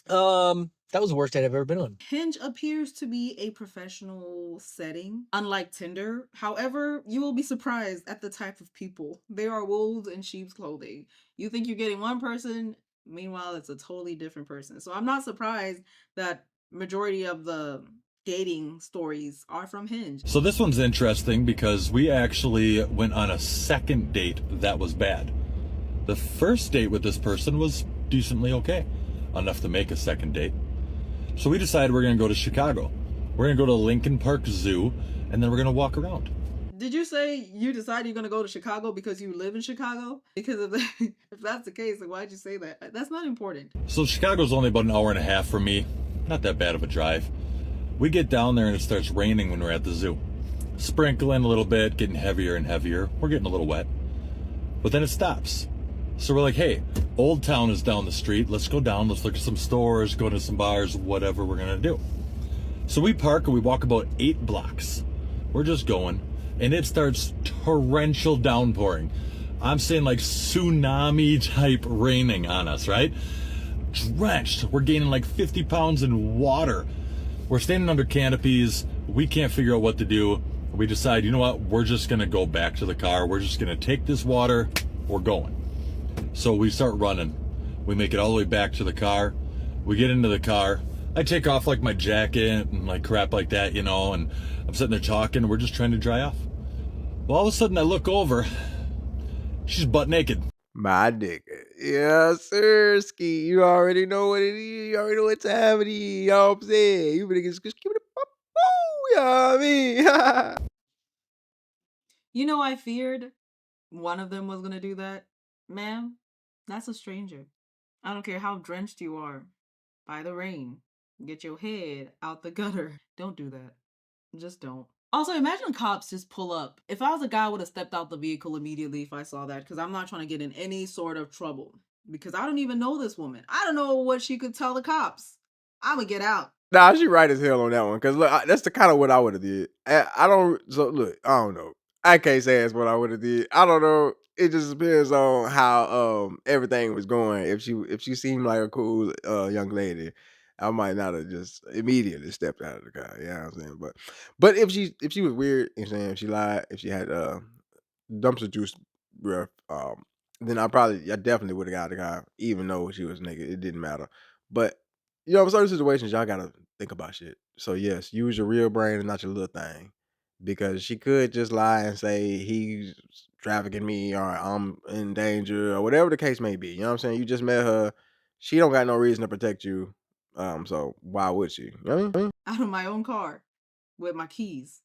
That was the worst date I've ever been on. Hinge appears to be a professional setting, unlike Tinder. However, you will be surprised at the type of people. They are wolves in sheep's clothing. You think you're getting one person, meanwhile, it's a totally different person. So I'm not surprised that majority of the dating stories are from Hinge. So this one's interesting because we actually went on a second date that was bad. The first date with this person was decently okay, enough to make a second date. So we decided we're going to go to Chicago. We're going to go to Lincoln Park Zoo, and then we're going to walk around. Did you say you decided you're going to go to Chicago because you live in Chicago? Because if that's the case, then why'd you say that? That's not important. So Chicago's only about an hour and a half from me. Not that bad of a drive. We get down there and it starts raining when we're at the zoo. Sprinkling a little bit, getting heavier and heavier. We're getting a little wet. But then it stops. So we're like, hey, Old Town is down the street. Let's go down. Let's look at some stores, go to some bars, whatever we're going to do. So we park and we walk about 8 blocks. We're just going. And it starts torrential downpouring. I'm saying like tsunami type raining on us, right? Drenched. We're gaining like 50 pounds in water. We're standing under canopies. We can't figure out what to do. We decide, you know what? We're just going to go back to the car. We're just going to take this water. We're going. So we start running. We make it all the way back to the car. We get into the car. I take off like my jacket and like crap like that, you know, and I'm sitting there talking. We're just trying to dry off. Well, all of a sudden I look over. She's butt naked. My nigga. Yeah, sir, Ski. You already know what it is. You already know what time it is. You know what I'm saying? You better just keep it up. You know what I mean? You know, I feared one of them was gonna do that. Ma'am, that's a stranger. I don't care how drenched you are by the rain. Get your head out the gutter. Don't do that. Just don't. Also, imagine cops just pull up. If I was a guy, I would have stepped out the vehicle immediately if I saw that, because I'm not trying to get in any sort of trouble. Because I don't even know this woman. I don't know what she could tell the cops. I'ma get out. Nah, she right as hell on that one. Cause look, that's the kind of what I would have did. I don't. So look, I don't know. I can't say that's what I would have did. I don't know. It just depends on how everything was going. If she seemed like a cool young lady, I might not have just immediately stepped out of the car. You know what I'm saying? But if she was weird, you know what I'm saying, if she lied, if she had dumpster juice breath, then I definitely would have got the car, even though she was naked. It didn't matter. But you know, in certain situations, y'all gotta think about shit. So yes, use your real brain and not your little thing, because she could just lie and say he's trafficking me or I'm in danger or whatever the case may be. You know what I'm saying? You just met her. She don't got no reason to protect you. So why would she? You know what I mean? Out of my own car with my keys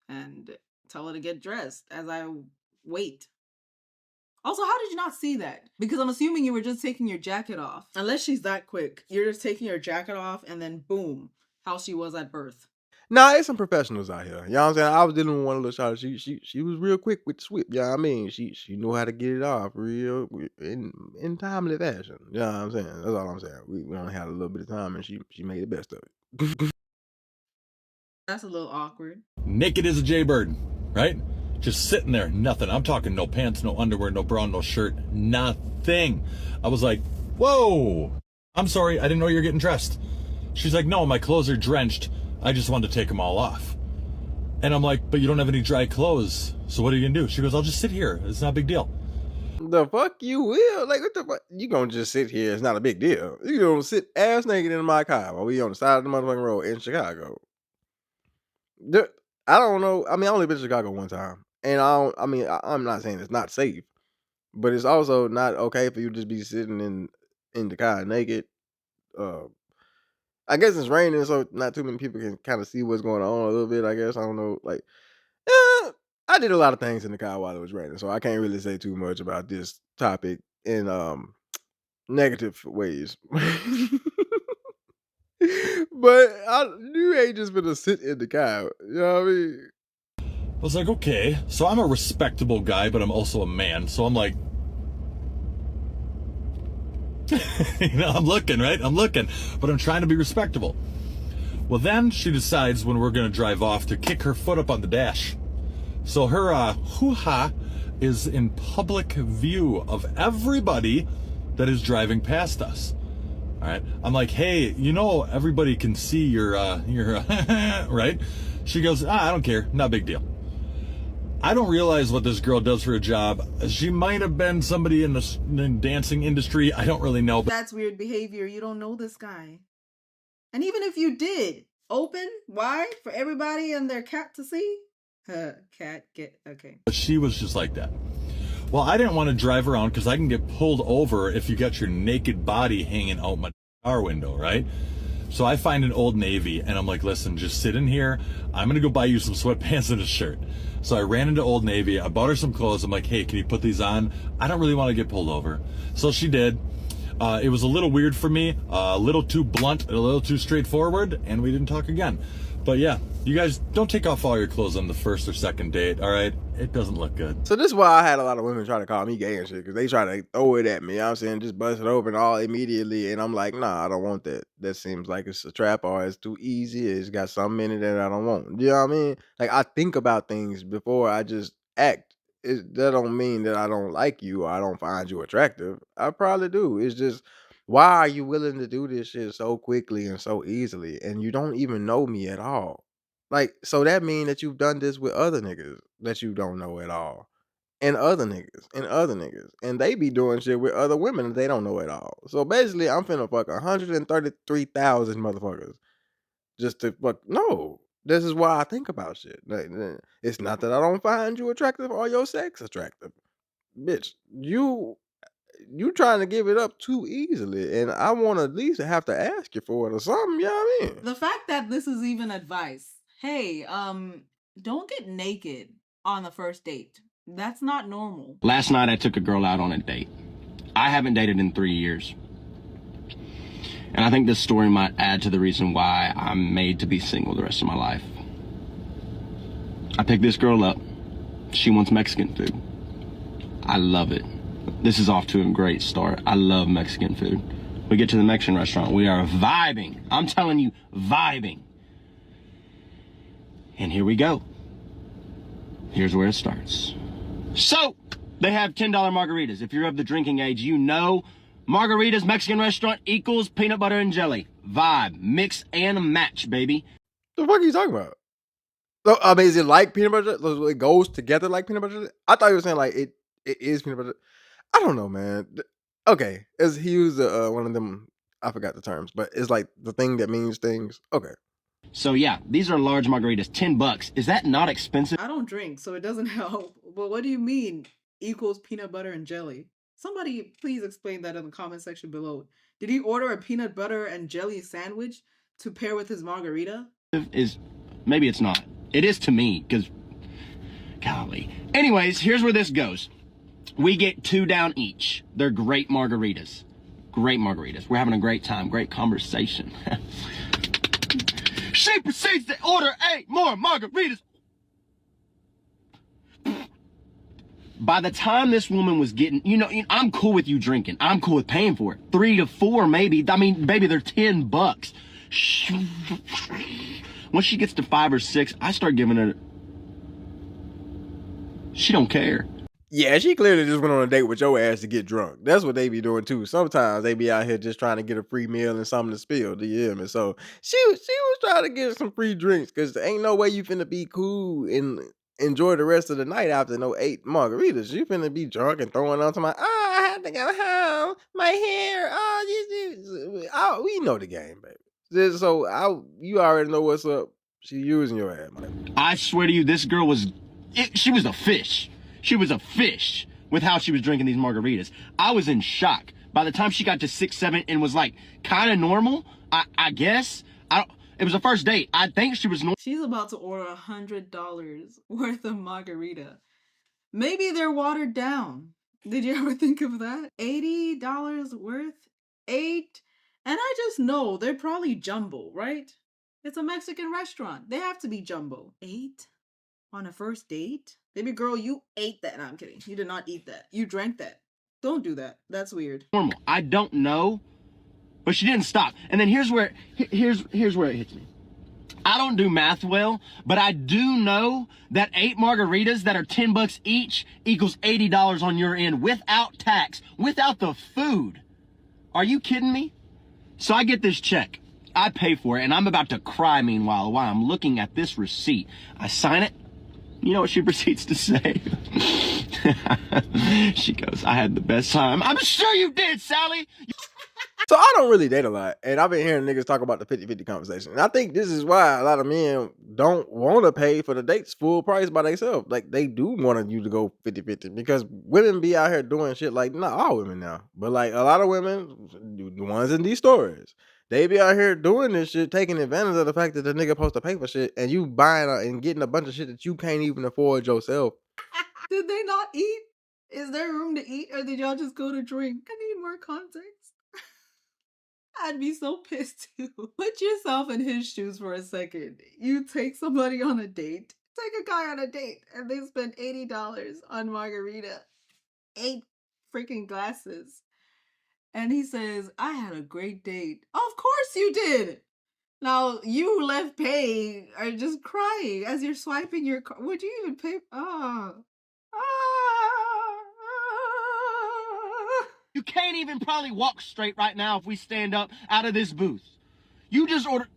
and tell her to get dressed as I wait. Also, how did you not see that? Because I'm assuming you were just taking your jacket off. Unless she's that quick. You're just taking your jacket off and then boom, how she was at birth. Nah, it's some professionals out here. You know what I'm saying? I was dealing with one of those shots. She was real quick with the whip. Yeah, you know what I mean, she knew how to get it off in timely fashion. You know what I'm saying? That's all I'm saying. We only had a little bit of time, and she made the best of it. That's a little awkward. Naked as a jaybird, right? Just sitting there, nothing. I'm talking no pants, no underwear, no bra, no shirt, nothing. I was like, whoa, I'm sorry, I didn't know you were getting dressed. She's like, no, my clothes are drenched. I just wanted to take them all off. And I'm like, but you don't have any dry clothes. So what are you gonna do? She goes, I'll just sit here. It's not a big deal. The fuck you will? Like, what the fuck? You gonna just sit here? It's not a big deal. You gonna sit ass naked in my car while we on the side of the motherfucking road in Chicago? I don't know. I mean, I only been to Chicago one time, and I don't. I mean, I'm not saying it's not safe, but it's also not okay for you to just be sitting in the car naked. Uh, I guess it's raining, so not too many people can kind of see what's going on a little bit. I guess I don't know. Like, I did a lot of things in the car while it was raining, so I can't really say too much about this topic in negative ways. But you ain't just gonna sit in the car. You know what I mean? I was like, okay, so I'm a respectable guy, but I'm also a man. So I'm like, I'm looking, right? I'm looking, but I'm trying to be respectable. Well, then she decides when we're going to drive off to kick her foot up on the dash. So her hoo-ha is in public view of everybody that is driving past us. All right. I'm like, hey, everybody can see your right? She goes, I don't care. Not a big deal. I don't realize what this girl does for a job. She might have been somebody in the dancing industry. I don't really know. But That's weird behavior. You don't know this guy. And even if you did, open, wide, for everybody and their cat to see? Cat, get, okay. she was just like that. Well, I didn't want to drive around because I can get pulled over if you got your naked body hanging out my car window, right? So I find an Old Navy and I'm like, listen, just sit in here. I'm going to go buy you some sweatpants and a shirt. So I ran into Old Navy. I bought her some clothes. I'm like, hey, can you put these on? I don't really want to get pulled over. So she did. It was a little weird for me, a little too blunt, a little too straightforward, and we didn't talk again. But yeah, you guys don't take off all your clothes on the first or second date, all right? It doesn't look good. So this is why I had a lot of women try to call me gay and shit, because they try to throw it at me. You know what I'm saying? Just bust it open all immediately. And I'm like, nah, I don't want that. That seems like it's a trap or it's too easy. It's got something in it that I don't want. You know what I mean? Like, I think about things before I just act. That don't mean that I don't like you or I don't find you attractive. I probably do. It's just, why are you willing to do this shit so quickly and so easily? And you don't even know me at all. Like, so that mean that you've done this with other niggas that you don't know at all. And other niggas, and other niggas. And they be doing shit with other women that they don't know at all. So basically, I'm finna fuck 133,000 motherfuckers. Just to fuck. No. This is why I think about shit. Like, it's not that I don't find you attractive or your sex attractive. Bitch, you trying to give it up too easily, and I want to at least have to ask you for it or something. You know what I mean? The fact that this is even advice. Hey, don't get naked on the first date. That's not normal. Last night I took a girl out on a date. I haven't dated in 3 years. And I think this story might add to the reason why I'm made to be single the rest of my life. I picked this girl up. She wants Mexican food. I love it. This is off to a great start. I love Mexican food. We get to the Mexican restaurant. We are vibing. I'm telling you, vibing. And here we go. Here's where it starts. So, they have $10 margaritas. If you're of the drinking age, you know margaritas, Mexican restaurant equals peanut butter and jelly. Vibe, mix and match, baby. The fuck are you talking about? So, I mean, is it like peanut butter? It goes together like peanut butter? I thought you were saying like it is peanut butter. I don't know, man. Okay, as he used one of them. I forgot the terms, but it's like the thing that means things. Okay. So yeah, these are large margaritas, $10. Is that not expensive? I don't drink, so it doesn't help. But what do you mean equals peanut butter and jelly? Somebody please explain that in the comment section below. Did he order a peanut butter and jelly sandwich to pair with his margarita? Maybe it's not. It is to me, because, golly. Anyways, here's where this goes. We get 2 down each. They're great margaritas. Great margaritas. We're having a great time. Great conversation. She proceeds to order 8 more margaritas. By the time this woman was getting, I'm cool with you drinking. I'm cool with paying for it. 3 to 4, maybe. I mean, baby, they're $10. Once she gets to 5 or 6, I start giving her. She don't care. Yeah, she clearly just went on a date with your ass to get drunk. That's what they be doing too. Sometimes they be out here just trying to get a free meal and something to spill. Do you hear me? So she was trying to get some free drinks because there ain't no way you finna be cool and enjoy the rest of the night after no 8 margaritas. You finna be drunk and throwing on to my, I have to go home. My hair. We know the game, baby. So you already know what's up. She using your ass, man. I swear to you, this girl she was a fish. She was a fish with how she was drinking these margaritas. I was in shock. By the time she got to 6, 7 and was like kind of normal, I guess. It was a first date. I think she was normal. She's about to order $100 worth of margarita. Maybe they're watered down. Did you ever think of that? $80 worth? 8? And I just know they're probably jumbo, right? It's a Mexican restaurant. They have to be jumbo. 8? On a first date? Baby girl, you ate that. No, I'm kidding. You did not eat that. You drank that. Don't do that. That's weird. Normal. I don't know, but she didn't stop. And then here's where it hits me. I don't do math well, but I do know that 8 margaritas that are $10 each equals $80 on your end without tax, without the food. Are you kidding me? So I get this check. I pay for it, and I'm about to cry meanwhile while I'm looking at this receipt. I sign it. You know what she proceeds to say? She goes, I had the best time. I'm sure you did, Sally. So I don't really date a lot, and I've been hearing niggas talk about the 50-50 conversation. And I think this is why a lot of men don't want to pay for the dates full price by themselves. Like, they do want you to go 50-50 because women be out here doing shit like, not all women now, but like a lot of women, the ones in these stories, they be out here doing this shit, taking advantage of the fact that the nigga supposed to pay for shit, and you buying and getting a bunch of shit that you can't even afford yourself. Did they not eat? Is there room to eat, or did y'all just go to drink? I need more context. I'd be so pissed too. Put yourself in his shoes for a second. You take somebody on a date. Take a guy on a date, and they spend $80 on margarita. 8 freaking glasses. And he says, I had a great date. Of course you did. Now, you left paying or just crying as you're swiping your card. Would you even pay? You can't even probably walk straight right now if we stand up out of this booth. You just ordered.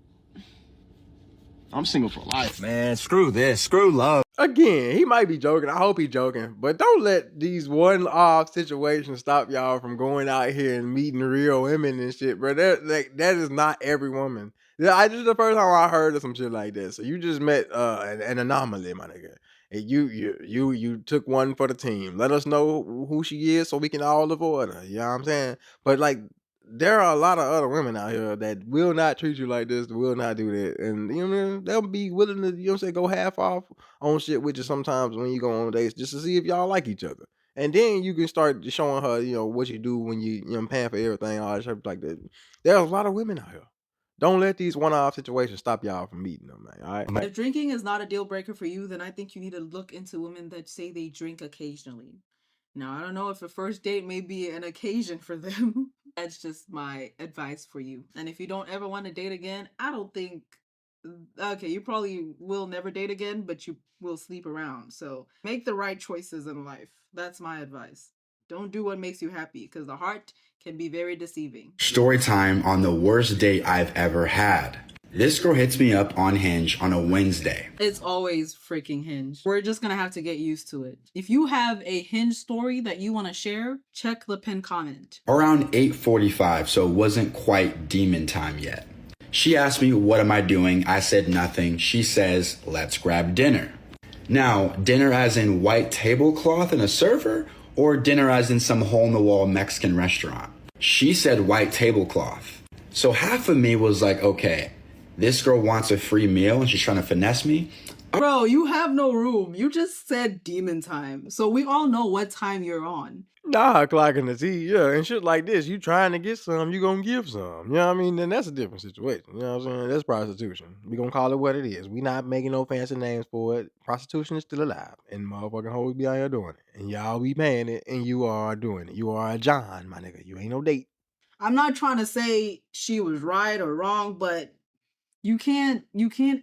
I'm single for life, man. Screw this. Screw love. Again, he might be joking. I hope he's joking. But don't let these one-off situations stop y'all from going out here and meeting real women and shit, bro. That is not every woman. This is the first time I heard of some shit like this. So you just met an anomaly, my nigga. You took one for the team. Let us know who she is so we can all avoid her. You know what I'm saying? But like, there are a lot of other women out here that will not treat you like this, will not do that, and you know what I mean? They'll be willing to, you know what I'm saying, go half off on shit with you sometimes when you go on dates just to see if y'all like each other. And then you can start showing her, what you do when you paying for everything, all that shit like that. There's a lot of women out here. Don't let these one-off situations stop y'all from meeting them, man. All right. If drinking is not a deal breaker for you, then I think you need to look into women that say they drink occasionally. Now, I don't know if a first date may be an occasion for them. That's just my advice for you. And if you don't ever want to date again, I don't think. Okay, you probably will never date again, but you will sleep around. So make the right choices in life. That's my advice. Don't do what makes you happy because the heart can be very deceiving. Story time on the worst date I've ever had. This girl hits me up on Hinge on a Wednesday. It's always freaking Hinge. We're just gonna have to get used to it. If you have a Hinge story that you want to share, check the pinned comment. Around 8:45, so it wasn't quite demon time yet. She asked me, what am I doing? I said nothing. She says, let's grab dinner. Now, dinner as in white tablecloth and a server, or dinner as in some hole-in-the-wall Mexican restaurant? She said white tablecloth. So half of me was like, okay, this girl wants a free meal and she's trying to finesse me. Bro, you have no room. You just said demon time. So we all know what time you're on. Nah, clocking the tea, yeah, and shit like this. You trying to get some, you gonna give some. You know what I mean? Then that's a different situation. You know what I'm saying? That's prostitution. We gonna call it what it is. We not making no fancy names for it. Prostitution is still alive, and motherfucking hoes be out here doing it, and y'all be paying it, and you are doing it. You are a John, my nigga. You ain't no date. I'm not trying to say she was right or wrong, but you can't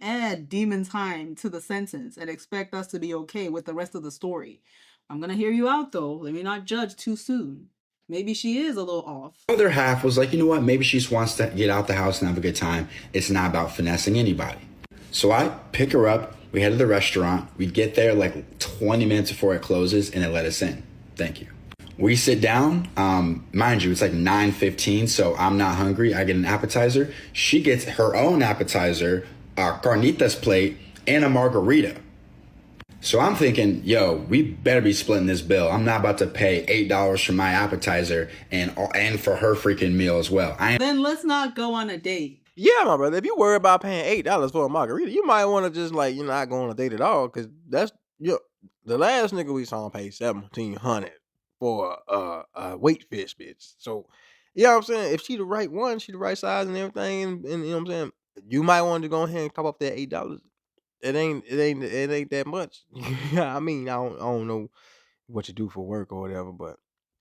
add demon time to the sentence and expect us to be okay with the rest of the story. I'm gonna hear you out though. Let me not judge too soon. Maybe she is a little off. The other half was like, you know what? Maybe she just wants to get out the house and have a good time. It's not about finessing anybody. So I pick her up. We head to the restaurant. We get there like 20 minutes before it closes and they let us in. Thank you. We sit down. Mind you, it's like 9:15, so I'm not hungry. I get an appetizer. She gets her own appetizer, a carnitas plate, and a margarita. So I'm thinking, yo, we better be splitting this bill. I'm not about to pay $8 for my appetizer and for her freaking meal as well. Then let's not go on a date. Yeah, my brother. If you worry about paying $8 for a margarita, you might want to just like not go on a date at all, because that's the last nigga we saw pay $1,700 for a weight fish, bitch. So you know what I'm saying? If she the right one, she the right size and everything, and you know what I'm saying, you might want to go ahead and top up that $8. It ain't that much. I mean, I don't know what you do for work or whatever, but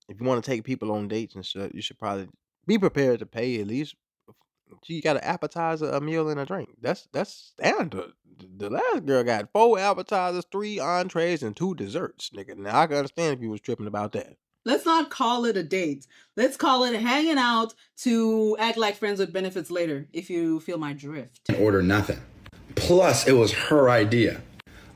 if you want to take people on dates and shit, you should probably be prepared to pay at least. You got an appetizer, a meal, and a drink. That's standard. The last girl got 4 appetizers, 3 entrees, and 2 desserts, nigga. Now I can understand if you was tripping about that. Let's not call it a date. Let's call it hanging out to act like friends with benefits later, if you feel my drift. Order nothing. Plus, it was her idea.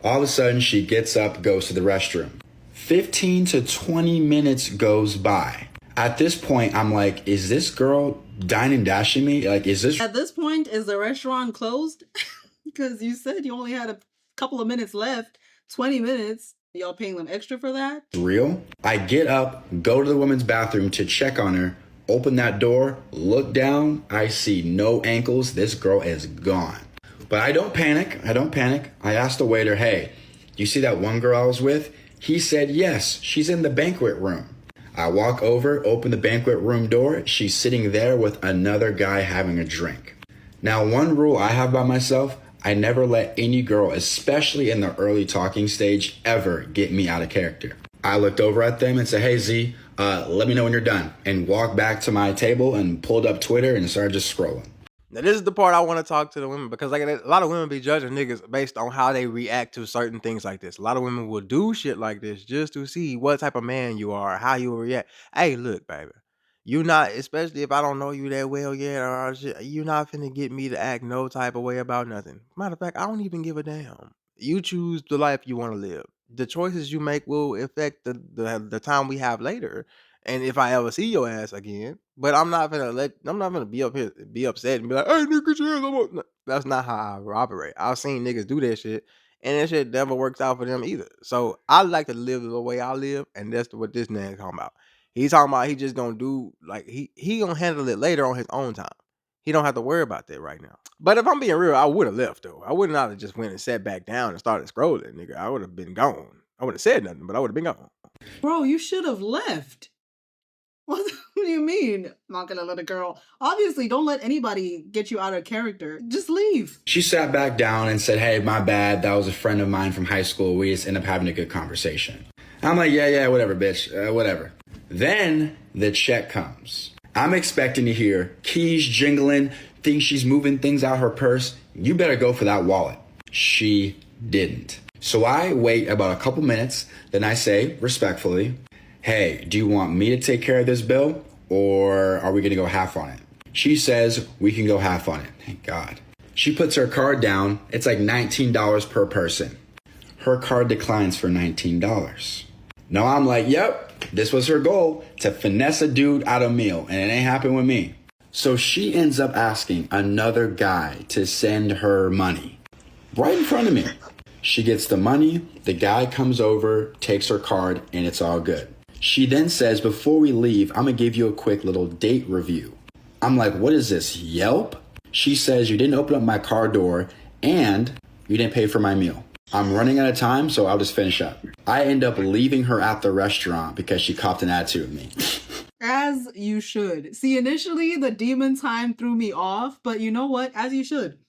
All of a sudden, she gets up, goes to the restroom. 15 to 20 minutes goes by. At this point, I'm like, is this girl dine and dashing me? Like, is this... At this point, is the restaurant closed? Because you said you only had a couple of minutes left. 20 minutes. Y'all paying them extra for that? real? I get up, go to the women's bathroom to check on her, open that door, look down, I see no ankles. This girl is gone. But I don't panic. I asked the waiter, hey, you see that one girl I was with? He said, yes, she's in the banquet room. I walk over, open the banquet room door. She's sitting there with another guy having a drink. Now, one rule I have by myself, I never let any girl, especially in the early talking stage, ever get me out of character. I looked over at them and said, hey, Z, let me know when you're done. And walked back to my table and pulled up Twitter and started just scrolling. Now, this is the part I want to talk to the women, because like a lot of women be judging niggas based on how they react to certain things like this. A lot of women will do shit like this just to see what type of man you are, how you will react. Hey, look, baby, you not, especially if I don't know you that well yet or shit, you not finna get me to act no type of way about nothing. Matter of fact, I don't even give a damn. You choose the life you want to live. The choices you make will affect the time we have later. And if I ever see your ass again, but I'm not gonna be up here, be upset and be like, hey, nigga, chill. No, that's not how I operate. I've seen niggas do that shit, and that shit never works out for them either. So I like to live the way I live, and that's what this nigga talking about. He's talking about he just gonna do like he gonna handle it later on his own time. He don't have to worry about that right now. But if I'm being real, I would have left though. I would not have just went and sat back down and started scrolling, nigga. I would have been gone. I would have said nothing, but I would have been gone. Bro, you should have left. What do you mean? Not gonna let a girl. Obviously, don't let anybody get you out of character. Just leave. She sat back down and said, hey, my bad. That was a friend of mine from high school. We just ended up having a good conversation. I'm like, yeah, whatever, bitch. Whatever. Then the check comes. I'm expecting to hear keys jingling, think she's moving things out her purse. You better go for that wallet. She didn't. So I wait about a couple minutes. Then I say, respectfully, hey, do you want me to take care of this bill, or are we going to go half on it? She says we can go half on it. Thank God. She puts her card down. It's like $19 per person. Her card declines for $19. Now I'm like, yep, this was her goal, to finesse a dude out of meal, and it ain't happened with me. So she ends up asking another guy to send her money right in front of me. She gets the money, the guy comes over, takes her card, and it's all good. She then says, before we leave, I'm going to give you a quick little date review. I'm like, what is this, Yelp? She says, you didn't open up my car door and you didn't pay for my meal. I'm running out of time, so I'll just finish up. I end up leaving her at the restaurant because she copped an attitude with me. As you should. See, initially, the demon time threw me off, but you know what? As you should.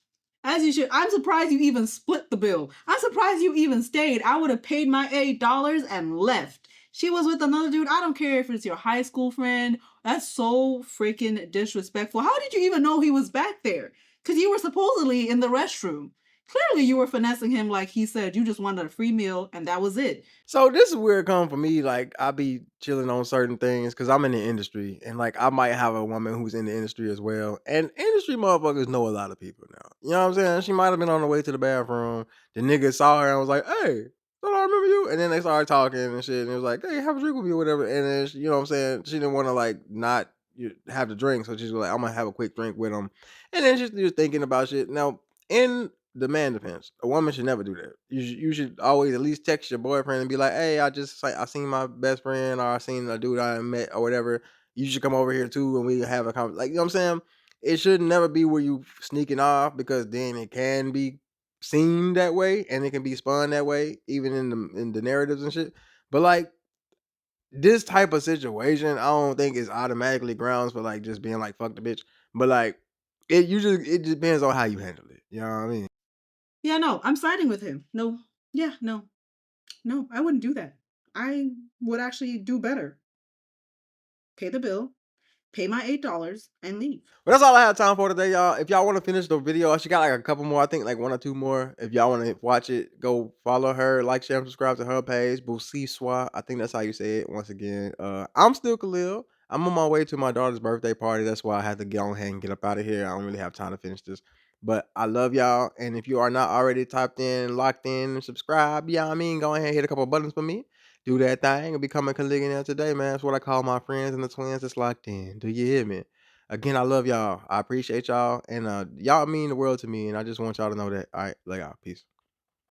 As you should. I'm surprised you even split the bill. I'm surprised you even stayed. I would have paid my $8 and left. She was with another dude. I don't care if it's your high school friend. That's so freaking disrespectful. How did you even know he was back there? Because you were supposedly in the restroom. Clearly you were finessing him like he said. You just wanted a free meal and that was it. So this is where it come for me. Like I be chilling on certain things because I'm in the industry, and like I might have a woman who's in the industry as well. And industry motherfuckers know a lot of people now. You know what I'm saying? She might have been on the way to the bathroom. The nigga saw her and was like, "Hey, don't I remember you?" And then they started talking and shit. And it was like, "Hey, have a drink with me or whatever." And then she, you know what I'm saying? She didn't want to like not have the drink, so she's like, "I'm gonna have a quick drink with him." And then she's just thinking about shit. Now in the man defense, a woman should never do that. You should always at least text your boyfriend and be like, "Hey, I seen my best friend, or I seen a dude I met or whatever. You should come over here too, and we have a conversation." Like, you know what I'm saying? It should never be where you sneaking off, because then it can be seen that way and it can be spun that way, even in the narratives and shit. But like this type of situation, I don't think is automatically grounds for like just being like fuck the bitch. But like it depends on how you handle it. You know what I mean? Yeah, no, I'm siding with him. No, yeah, no, I wouldn't do that. I would actually do better. Pay the bill, pay my $8 and leave. But that's all I have time for today, y'all. If y'all want to finish the video, she got like a couple more. I think like one or two more. If y'all want to watch it, go follow her, like, share, and subscribe to her page. Busiswa. I think that's how you say it. Once again, I'm still Khalil. I'm on my way to my daughter's birthday party. That's why I had to get on ahead and get up out of here. I don't really have time to finish this. But I love y'all. And if you are not already typed in, locked in, and subscribed, yeah, I mean, go ahead and hit a couple buttons for me. Do that thing and become a Caligulator today, man. That's what I call my friends and the twins that's locked in. Do you hear me? Again, I love y'all. I appreciate y'all. And y'all mean the world to me. And I just want y'all to know that. All right, love y'all. Peace.